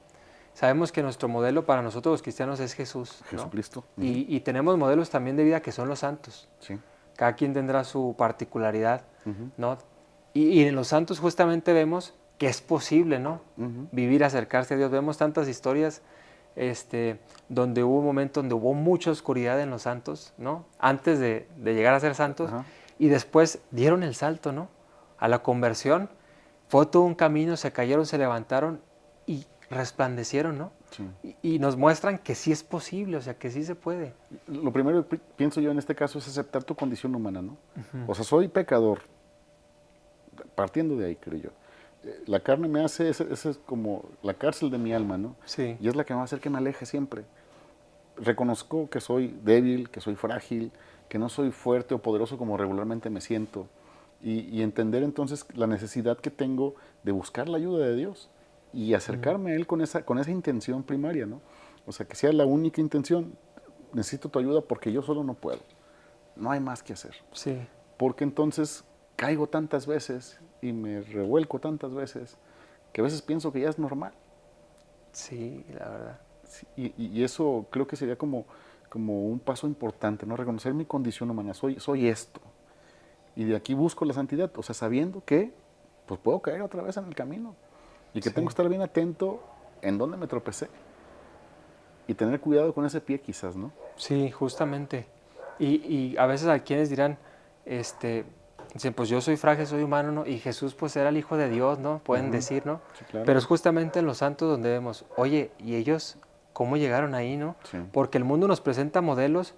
Sabemos que nuestro modelo para nosotros los cristianos es Jesús, ¿no? Jesucristo. Y tenemos modelos también de vida que son los santos. Sí. cada quien tendrá su particularidad, ¿no? Y en los santos justamente vemos que es posible, ¿no? Vivir, acercarse a Dios. Vemos tantas historias donde hubo un momento donde hubo mucha oscuridad en los santos, ¿no? Antes de llegar a ser santos, y después dieron el salto, ¿no? A la conversión. Fue todo un camino, se cayeron, se levantaron y resplandecieron, ¿no? Sí. Y nos muestran que sí es posible, o sea, que sí se puede. Lo primero que pienso yo en este caso es aceptar tu condición humana, ¿no? O sea, soy pecador, partiendo de ahí, creo yo. La carne me hace, esa es como la cárcel de mi alma, ¿no? Sí. Y es la que me va a hacer que me aleje siempre. Reconozco que soy débil, que soy frágil, que no soy fuerte o poderoso como regularmente me siento. Y entender entonces la necesidad que tengo de buscar la ayuda de Dios y acercarme a Él con esa intención primaria, ¿no? O sea, que sea la única intención. Necesito tu ayuda porque yo solo no puedo. No hay más que hacer. Sí. Porque entonces caigo tantas veces y me revuelco tantas veces que a veces pienso que ya es normal. Sí, la verdad. Sí, y eso creo que sería como un paso importante, ¿no? Reconocer mi condición humana. Soy esto. Y de aquí busco la santidad. O sea, sabiendo que pues puedo caer otra vez en el camino. Y que tengo que estar bien atento en dónde me tropecé. Y tener cuidado con ese pie quizás, ¿no? Sí, justamente. Y a veces hay quienes dirán, dicen, pues yo soy frágil, soy humano, ¿no? Y Jesús pues era el Hijo de Dios, ¿no? Pueden decir, ¿no? Sí, claro. Pero es justamente en los santos donde vemos, oye, ¿y ellos cómo llegaron ahí, no? Sí. Porque el mundo nos presenta modelos,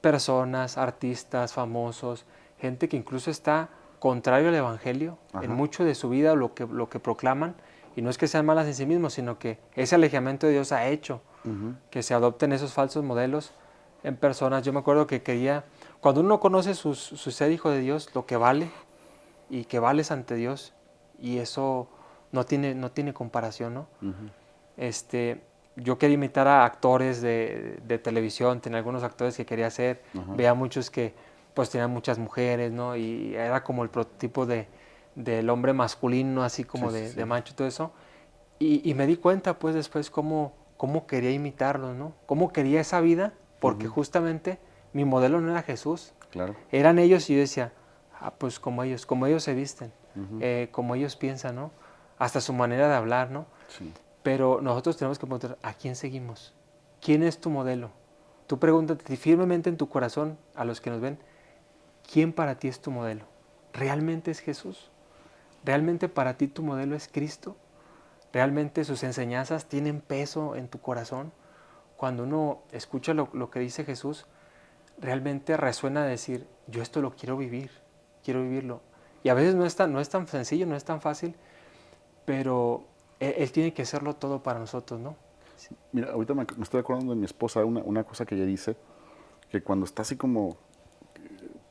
personas, artistas, famosos, gente que incluso está contrario al Evangelio en mucho de su vida, lo que proclaman, y no es que sean malas en sí mismos, sino que ese alejamiento de Dios ha hecho que se adopten esos falsos modelos en personas. Yo me acuerdo que quería, cuando uno conoce su ser hijo de Dios, lo que vale y que vales ante Dios, y eso no tiene comparación, ¿no? Yo quería imitar a actores de televisión, tenía algunos actores que quería hacer, veía muchos que pues tenían muchas mujeres, ¿no? Y era como el prototipo del hombre masculino, así como de macho y todo eso. Y me di cuenta pues después cómo quería imitarlos, ¿no? Cómo quería esa vida, porque justamente mi modelo no era Jesús. Claro. Eran ellos y yo decía, pues como ellos se visten, como ellos piensan, ¿no? Hasta su manera de hablar, ¿no? Sí. Pero nosotros tenemos que preguntar, ¿a quién seguimos? ¿Quién es tu modelo? Tú pregúntate firmemente en tu corazón a los que nos ven, ¿quién para ti es tu modelo? ¿Realmente es Jesús? ¿Realmente para ti tu modelo es Cristo? ¿Realmente sus enseñanzas tienen peso en tu corazón? Cuando uno escucha lo que dice Jesús, realmente resuena decir, yo esto lo quiero vivir, quiero vivirlo. Y a veces no es tan sencillo, no es tan fácil, pero Él tiene que hacerlo todo para nosotros, ¿no? Sí. Mira, ahorita me estoy acordando de mi esposa, una cosa que ella dice, que cuando está así como,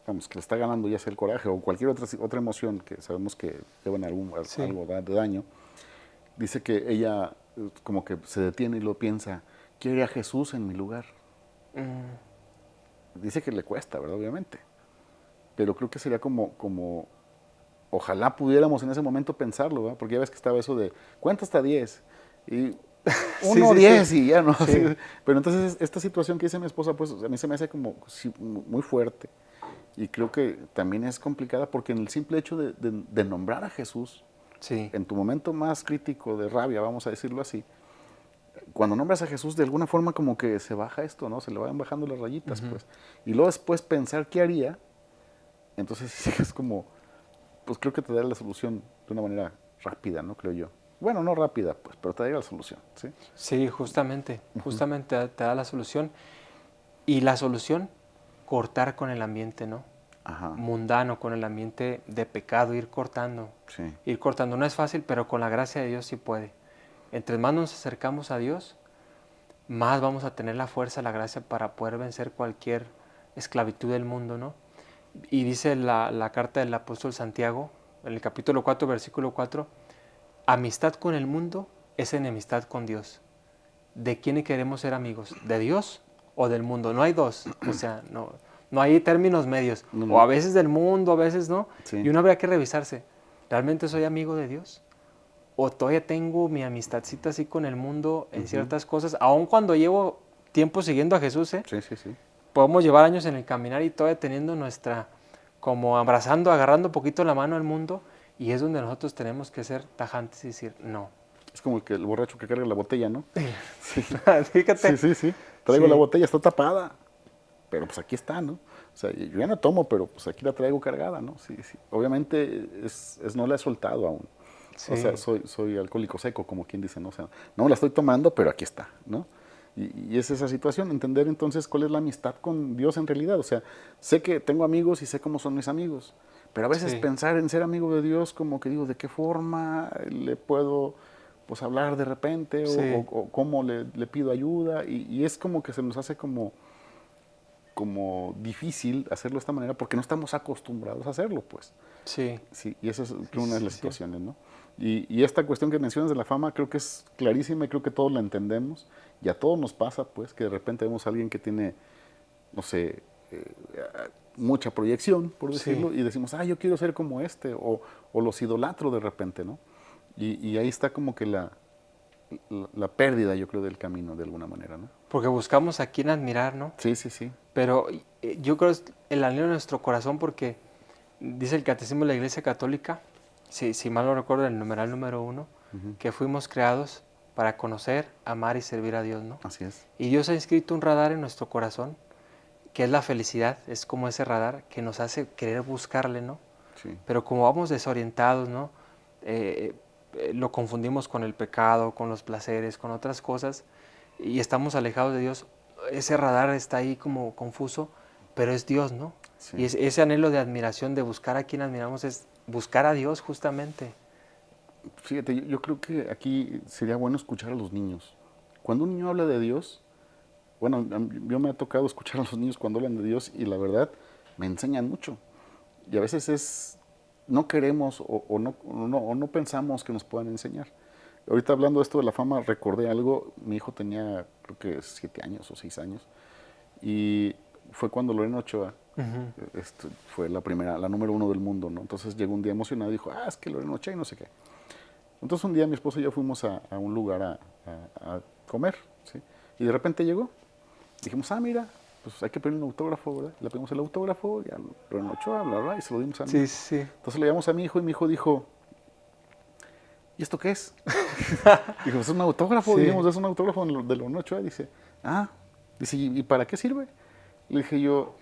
vamos, que le está ganando ya sea el coraje o cualquier otra emoción que sabemos que llevan algo de daño, dice que ella como que se detiene y lo piensa, quiere a Jesús en mi lugar. Dice que le cuesta, ¿verdad? Obviamente. Pero creo que sería como ojalá pudiéramos en ese momento pensarlo, ¿verdad? Porque ya ves que estaba eso de, cuenta hasta 10. Y 1, 10 y ya, ¿no? Sí. Pero entonces esta situación que dice mi esposa, pues a mí se me hace como muy fuerte. Y creo que también es complicada porque en el simple hecho de nombrar a Jesús, en tu momento más crítico de rabia, vamos a decirlo así, cuando nombras a Jesús de alguna forma como que se baja esto, ¿no? Se le van bajando las rayitas, pues. Y luego después pensar qué haría, entonces es como, pues creo que te da la solución de una manera rápida, ¿no? Creo yo. Bueno, no rápida, pues, pero te da la solución, ¿sí? Sí, justamente te da la solución. Y la solución, cortar con el ambiente, ¿no? Mundano, con el ambiente de pecado, ir cortando. Sí. Ir cortando. No es fácil, pero con la gracia de Dios sí puede. Entre más nos acercamos a Dios, más vamos a tener la fuerza, la gracia para poder vencer cualquier esclavitud del mundo, ¿no? Y dice la carta del apóstol Santiago, en el capítulo 4, versículo 4, amistad con el mundo es enemistad con Dios. ¿De quién queremos ser amigos? ¿De Dios o del mundo? No hay dos, o sea, no hay términos medios. O a veces del mundo, a veces no. Sí. Y uno habría que revisarse, ¿realmente soy amigo de Dios? ¿O todavía tengo mi amistadcita así con el mundo en ciertas cosas? Aun cuando llevo tiempo siguiendo a Jesús, Sí. podemos llevar años en el caminar y todavía teniendo nuestra, como abrazando, agarrando un poquito la mano al mundo, y es donde nosotros tenemos que ser tajantes y decir, no. Es como el borracho que carga la botella, ¿no? Sí, Fíjate. sí. Traigo la Sí, botella, está tapada, pero pues aquí está, ¿no? O sea, yo ya no tomo, pero pues aquí la traigo cargada, ¿no? Sí. Obviamente no la he soltado aún. O sí, sea, soy alcohólico seco, como quien dice, ¿no? O sea, no la estoy tomando, pero aquí está, ¿no? Y es esa situación, entender entonces cuál es la amistad con Dios en realidad. O sea, sé que tengo amigos y sé cómo son mis amigos, pero a veces sí, pensar en ser amigo de Dios, como que digo, ¿de qué forma le puedo pues hablar de repente sí, o cómo le pido ayuda? Y es como que se nos hace como difícil hacerlo de esta manera porque no estamos acostumbrados a hacerlo, pues. sí, Sí, y esa es sí, creo, una de las sí, situaciones, ¿no? Y esta cuestión que mencionas de la fama creo que es clarísima y creo que todos la entendemos. Y a todos nos pasa, pues, que de repente vemos a alguien que tiene, no sé, mucha proyección, por sí, decirlo, y decimos, yo quiero ser como este, o los idolatro de repente, ¿no? Y ahí está como que la pérdida, yo creo, del camino, de alguna manera, ¿no? porque buscamos a quien admirar, ¿no? Sí. Pero yo creo que es el anhelo de nuestro corazón porque dice el Catecismo de la Iglesia Católica, si mal no recuerdo, el numeral número 1, Ujú. que fuimos creados para conocer, amar y servir a Dios, ¿no? Así es. Y Dios ha inscrito un radar en nuestro corazón, que es la felicidad, es como ese radar que nos hace querer buscarle, ¿no? Sí. Pero como vamos desorientados, ¿no? Lo confundimos con el pecado, con los placeres, con otras cosas, y estamos alejados de Dios. Ese radar está ahí como confuso, pero es Dios, ¿no? Sí. Y ese anhelo de admiración, de buscar a quien admiramos, es buscar a Dios justamente. Fíjate, yo creo que aquí sería bueno escuchar a los niños. Cuando un niño habla de Dios, bueno, yo me ha tocado escuchar a los niños cuando hablan de Dios y la verdad me enseñan mucho. Y a veces no queremos o no pensamos que nos puedan enseñar. Ahorita hablando de esto de la fama, recordé algo, mi hijo tenía creo que 7 años o 6 años y fue cuando Lorena Ochoa Ujú. fue la número 1 del mundo, ¿no? Entonces llegó un día emocionado y dijo, es que Lorena Ochoa y no sé qué. Entonces un día mi esposa y yo fuimos a un lugar a comer, ¿sí? Y de repente llegó. Dijimos, mira, pues hay que pedir un autógrafo, ¿verdad? Le pedimos el autógrafo, ya lo anochó, bla, bla, y se lo dimos a mi Sí, hijo. sí. Entonces le llamamos a mi hijo y mi hijo dijo, ¿y esto qué es? Dijo, es un autógrafo, Sí, dijimos, es un autógrafo de lo Ochoa. Dice, dice, ¿y para qué sirve? Le dije yo,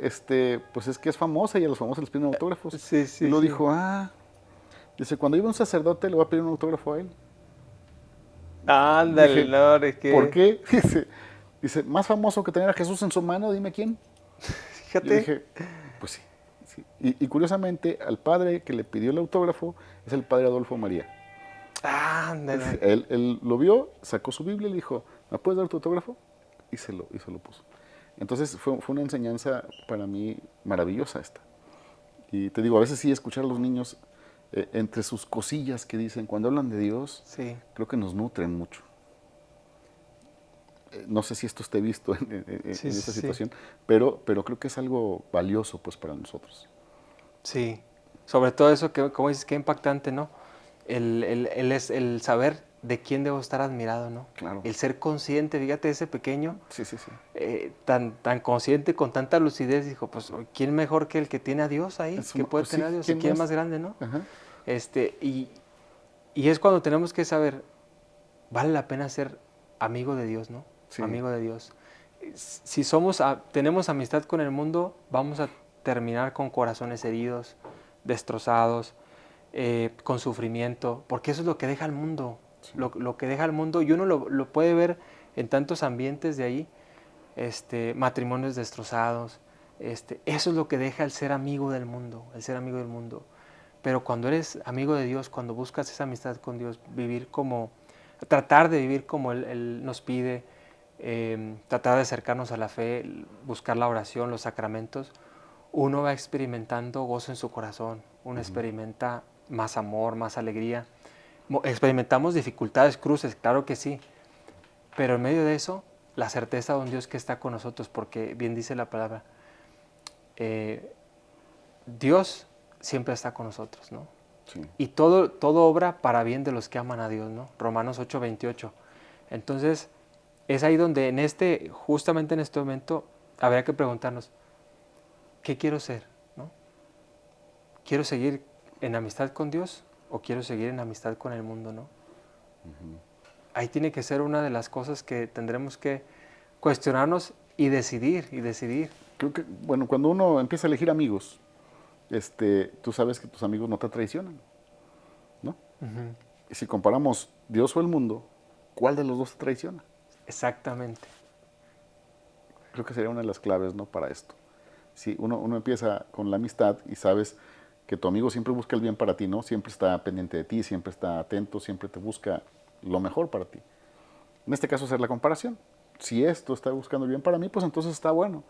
pues es que es famosa y a los famosos les piden autógrafos. sí, Y sí, luego sí. dijo, dice, cuando iba un sacerdote le voy a pedir un autógrafo a él. Ándale, Dije, no, ¿de ¿por qué? qué? Dice, más famoso que tener a Jesús en su mano, dime quién. Yo Fíjate. dije, pues sí. Sí. Y curiosamente, al padre que le pidió el autógrafo es el padre Adolfo María. Ándale. Él lo vio, sacó su Biblia y le dijo, ¿me puedes dar tu autógrafo? Y se lo puso. Entonces fue una enseñanza para mí maravillosa esta. Y te digo, a veces sí escuchar a los niños entre sus cosillas que dicen, cuando hablan de Dios, Sí, creo que nos nutren mucho. No sé si esto esté visto sí, en esta sí, sí. situación, pero creo que es algo valioso pues para nosotros. Sí. Sobre todo eso que, como dices, qué impactante, ¿no? El saber de quién debo estar admirado, ¿no? Claro. El ser consciente, fíjate, ese pequeño, Sí. tan consciente, con tanta lucidez, dijo, pues, ¿quién mejor que el que tiene a Dios ahí? Que puede Pues sí, tener a Dios, y ¿quién quién más más? grande, ¿no? Ajá. Este, y, y es cuando tenemos que saber, vale la pena ser amigo de Dios, ¿no? Sí. Amigo de Dios. Si tenemos amistad con el mundo, vamos a terminar con corazones heridos, destrozados, con sufrimiento, porque eso es lo que deja el mundo, Sí. lo que deja el mundo, y uno lo puede ver en tantos ambientes de ahí, matrimonios destrozados, eso es lo que deja el ser amigo del mundo, el ser amigo del mundo. Pero cuando eres amigo de Dios, cuando buscas esa amistad con Dios, tratar de vivir como Él nos pide, tratar de acercarnos a la fe, buscar la oración, los sacramentos, uno va experimentando gozo en su corazón, uno experimenta más amor, más alegría. Experimentamos dificultades, cruces, claro que sí, pero en medio de eso, la certeza de un Dios que está con nosotros, porque bien dice la palabra, eh, Dios siempre está con nosotros, ¿no? Sí. Y todo obra para bien de los que aman a Dios, ¿no? Romanos 8:28. Entonces, es ahí donde justamente en este momento, habría que preguntarnos, ¿qué quiero ser? ¿No? ¿Quiero seguir en amistad con Dios o quiero seguir en amistad con el mundo? ¿No? Ahí tiene que ser una de las cosas que tendremos que cuestionarnos y decidir, y decidir. Creo que, bueno, cuando uno empieza a elegir amigos, tú sabes que tus amigos no te traicionan, ¿no? Ujú. Y si comparamos Dios o el mundo, ¿cuál de los dos te traiciona? Exactamente. Creo que sería una de las claves, ¿no? Para esto. Si uno empieza con la amistad y sabes que tu amigo siempre busca el bien para ti, ¿no? Siempre está pendiente de ti, siempre está atento, siempre te busca lo mejor para ti. En este caso, hacer la comparación. Si esto está buscando el bien para mí, pues entonces está bueno.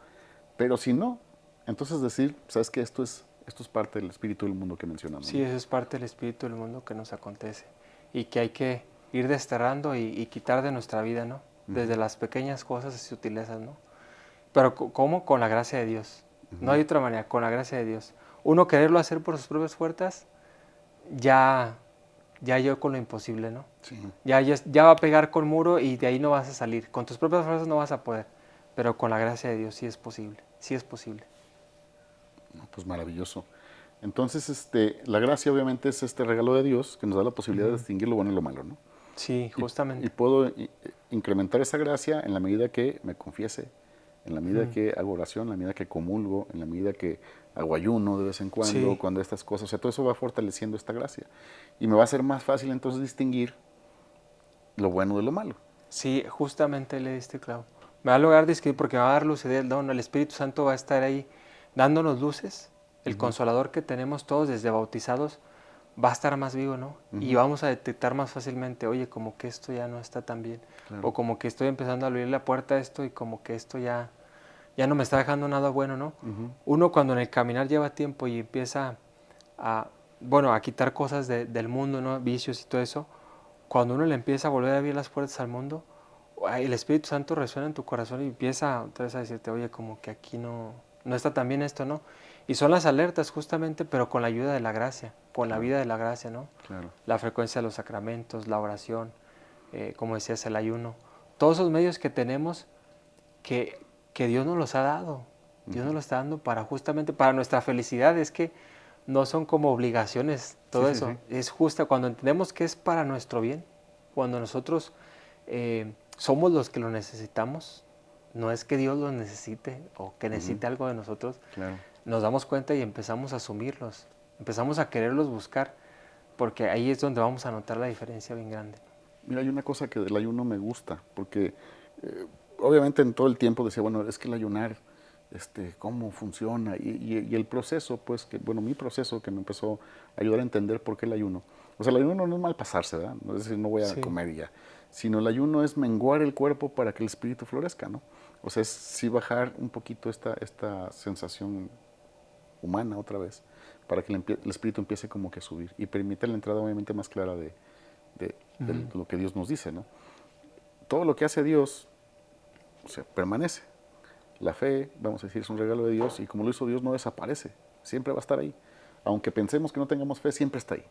Pero si no, entonces decir, sabes que esto es parte del espíritu del mundo que mencionamos, Sí, ¿no? eso es parte del espíritu del mundo que nos acontece y que hay que ir desterrando y quitar de nuestra vida, ¿no? Desde las pequeñas cosas y sutilezas, ¿no? Pero ¿cómo? Con la gracia de Dios. No hay otra manera, con la gracia de Dios. Uno quererlo hacer por sus propias fuerzas, ya, ya yo con lo imposible, ¿no? Sí. Ya va a pegar con muro y de ahí no vas a salir. Con tus propias fuerzas no vas a poder, pero con la gracia de Dios sí es posible, sí es posible. No, pues maravilloso. Entonces, la gracia obviamente es este regalo de Dios que nos da la posibilidad de distinguir lo bueno y lo malo, ¿no? Sí, Y justamente. puedo incrementar esa gracia en la medida que me confiese, en la medida que hago oración, en la medida que comulgo, en la medida que hago ayuno de vez en Sí, cuando estas cosas, o sea, todo eso va fortaleciendo esta gracia. Y me va a ser más fácil entonces distinguir lo bueno de lo malo. sí, justamente le diste clavo. Me va a lograr describir porque me va a dar lucidez, no, el Espíritu Santo va a estar ahí dándonos luces. El consolador que tenemos todos desde bautizados va a estar más vivo, ¿no? Y vamos a detectar más fácilmente, oye, como que esto ya no está tan bien. Claro. O como que estoy empezando a abrir la puerta a esto y como que esto ya no me está dejando nada bueno, ¿no? Uno cuando en el caminar lleva tiempo y empieza a, bueno, a quitar cosas del mundo, ¿no? Vicios y todo eso, cuando uno le empieza a volver a abrir las puertas al mundo, el Espíritu Santo resuena en tu corazón y empieza otra vez a decirte, oye, como que aquí no está tan bien esto, ¿no? Y son las alertas justamente, pero con la ayuda de la gracia, con la Claro. vida de la gracia, ¿no? Claro. La frecuencia de los sacramentos, la oración, como decías, el ayuno. Todos esos medios que tenemos que Dios nos los ha dado. Dios nos los está dando para justamente para nuestra felicidad. Es que no son como obligaciones, Sí, todo sí, eso. sí. Es justa cuando entendemos que es para nuestro bien. Cuando nosotros somos los que lo necesitamos. No es que Dios lo necesite o que necesite algo de nosotros. Claro. Nos damos cuenta y empezamos a asumirlos. Empezamos a quererlos buscar. Porque ahí es donde vamos a notar la diferencia bien grande. Mira, hay una cosa que del ayuno me gusta, porque obviamente en todo el tiempo decía, bueno, es que el ayunar, cómo funciona, y el proceso, pues, bueno, mi proceso que me empezó a ayudar a entender por qué el ayuno. O sea, el ayuno no es mal pasarse, ¿verdad? No es decir, no voy a Sí. comer y ya, sino el ayuno es menguar el cuerpo para que el espíritu florezca, ¿no? O sea, es sí bajar un poquito esta sensación humana otra vez, para que el espíritu empiece como que a subir y permite la entrada obviamente más clara de lo que Dios nos dice, ¿no? Todo lo que hace Dios, o sea, permanece. La fe, vamos a decir, es un regalo de Dios y como lo hizo Dios no desaparece, siempre va a estar ahí. Aunque pensemos que no tengamos fe, siempre está ahí.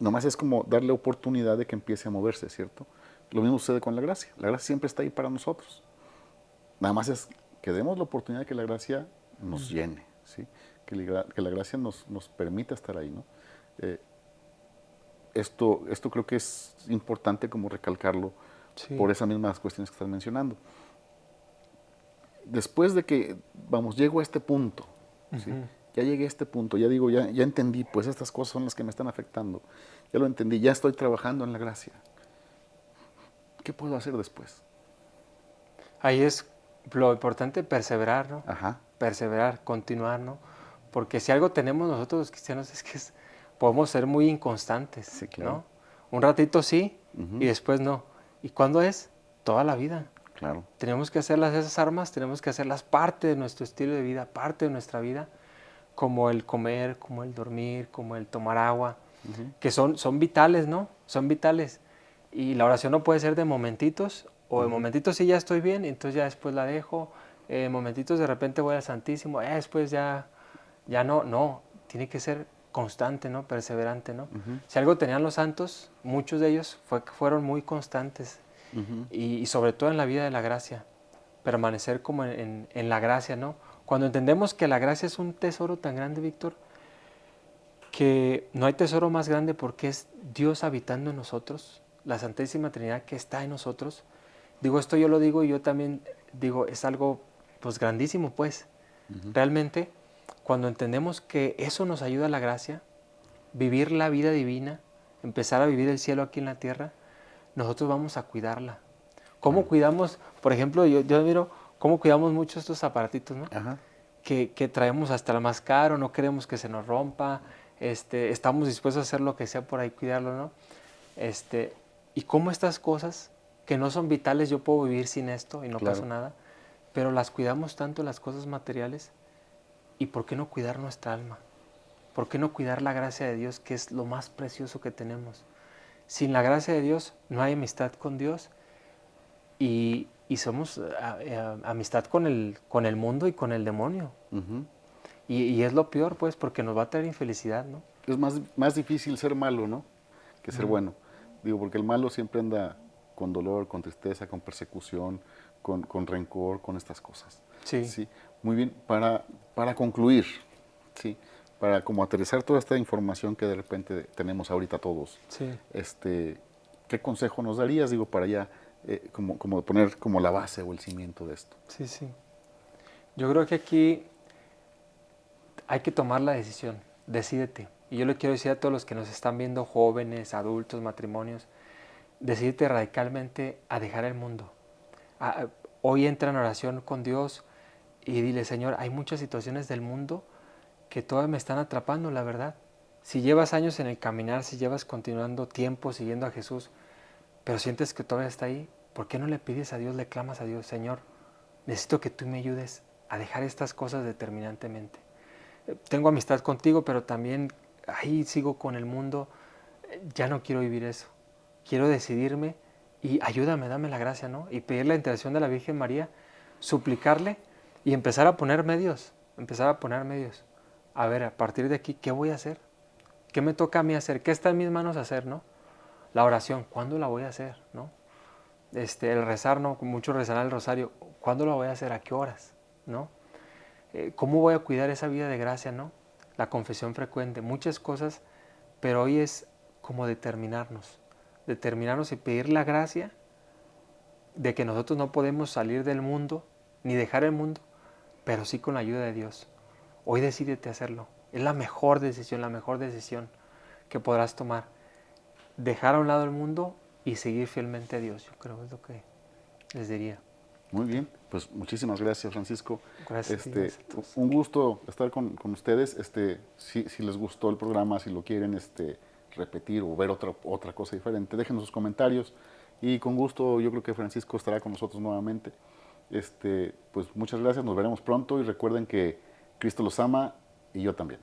Nomás es como darle oportunidad de que empiece a moverse, ¿cierto? Lo mismo sucede con la gracia. La gracia siempre está ahí para nosotros. Nada más es que demos la oportunidad de que la gracia nos llene, ¿sí? Que la gracia nos permita estar ahí, ¿no? Eh, esto creo que es importante como recalcarlo Sí. por esas mismas cuestiones que estás mencionando. Después de que, vamos, llego a este punto, ¿sí? Ya llegué a este punto, ya digo, ya entendí, pues estas cosas son las que me están afectando. Ya lo entendí, ya estoy trabajando en la gracia. ¿Qué puedo hacer después? Ahí es lo importante perseverar, ¿no? Ajá, Perseverar, continuar, ¿no? Porque si algo tenemos nosotros los cristianos es que podemos ser muy inconstantes, sí, claro. ¿no? Un ratito sí y después no. ¿Y cuándo es? Toda la vida. Claro. Tenemos que hacerlas esas armas, tenemos que hacerlas parte de nuestro estilo de vida, parte de nuestra vida, como el comer, como el dormir, como el tomar agua, que son vitales, ¿no? Son vitales. Y la oración no puede ser de momentitos, o de momentitos sí ya estoy bien, entonces ya después la dejo, momentitos de repente voy al Santísimo, después ya no, tiene que ser constante, ¿no? Perseverante, ¿no? Si algo tenían los santos, muchos de ellos fueron muy constantes, y sobre todo en la vida de la gracia. permanecer como en la gracia, ¿no? Cuando entendemos que la gracia es un tesoro tan grande, Víctor, que no hay tesoro más grande porque es Dios habitando en nosotros, la Santísima Trinidad que está en nosotros. Digo, esto yo lo digo y yo también digo, es algo pues grandísimo, pues. Realmente, cuando entendemos que eso nos ayuda a la gracia, vivir la vida divina, empezar a vivir el cielo aquí en la tierra, nosotros vamos a cuidarla. ¿Cómo cuidamos? Por ejemplo, yo miro cómo cuidamos mucho estos aparatitos, ¿no? Ajá. Que traemos hasta el más caro, no queremos que se nos rompa, estamos dispuestos a hacer lo que sea por ahí, cuidarlo, ¿no? Y cómo estas cosas, que no son vitales, yo puedo vivir sin esto y no Claro. pasa nada, pero las cuidamos tanto, las cosas materiales, ¿y por qué no cuidar nuestra alma? ¿Por qué no cuidar la gracia de Dios, que es lo más precioso que tenemos? Sin la gracia de Dios no hay amistad con Dios y somos amistad con el mundo y con el demonio. Ujú. Y es lo peor, pues, porque nos va a traer infelicidad, ¿no? Es más difícil ser malo, ¿no? Que ser bueno. Digo, porque el malo siempre anda con dolor, con tristeza, con persecución, con rencor, con estas cosas. Sí. Sí. Muy bien. Para concluir, sí, para como aterrizar toda esta información que de repente tenemos ahorita todos, Sí. ¿qué consejo nos darías, digo, para ya como poner como la base o el cimiento de esto? Sí, sí. Yo creo que aquí hay que tomar la decisión. Decídete. Y yo le quiero decir a todos los que nos están viendo, jóvenes, adultos, matrimonios, decídete radicalmente a dejar el mundo. Hoy entra en oración con Dios y dile, Señor, hay muchas situaciones del mundo que todavía me están atrapando, la verdad. Si llevas años en el caminar, si llevas continuando tiempo siguiendo a Jesús, pero sientes que todavía está ahí, ¿por qué no le pides a Dios, le clamas a Dios, Señor, necesito que tú me ayudes a dejar estas cosas determinantemente? Tengo amistad contigo, pero también ahí sigo con el mundo, ya no quiero vivir eso. Quiero decidirme y ayúdame, dame la gracia, ¿no? Y pedir la intercesión de la Virgen María, suplicarle y empezar a poner medios, A ver, a partir de aquí, ¿qué voy a hacer? ¿Qué me toca a mí hacer? ¿Qué está en mis manos hacer, no? La oración, ¿cuándo la voy a hacer, no? El rezar, ¿no? Muchos rezarán el rosario, ¿cuándo la voy a hacer? ¿A qué horas, no? ¿Cómo voy a cuidar esa vida de gracia, no? La confesión frecuente, muchas cosas, pero hoy es como determinarnos y pedir la gracia de que nosotros no podemos salir del mundo, ni dejar el mundo, pero sí con la ayuda de Dios. Hoy decídete hacerlo. Es la mejor decisión que podrás tomar. Dejar a un lado el mundo y seguir fielmente a Dios, yo creo es lo que les diría. Muy bien, pues muchísimas gracias, Francisco. Gracias. Un gusto estar con ustedes. Si les gustó el programa, si lo quieren repetir o ver otra cosa diferente, déjenos sus comentarios y con gusto yo creo que Francisco estará con nosotros nuevamente. Pues muchas gracias, nos veremos pronto y recuerden que Cristo los ama y yo también.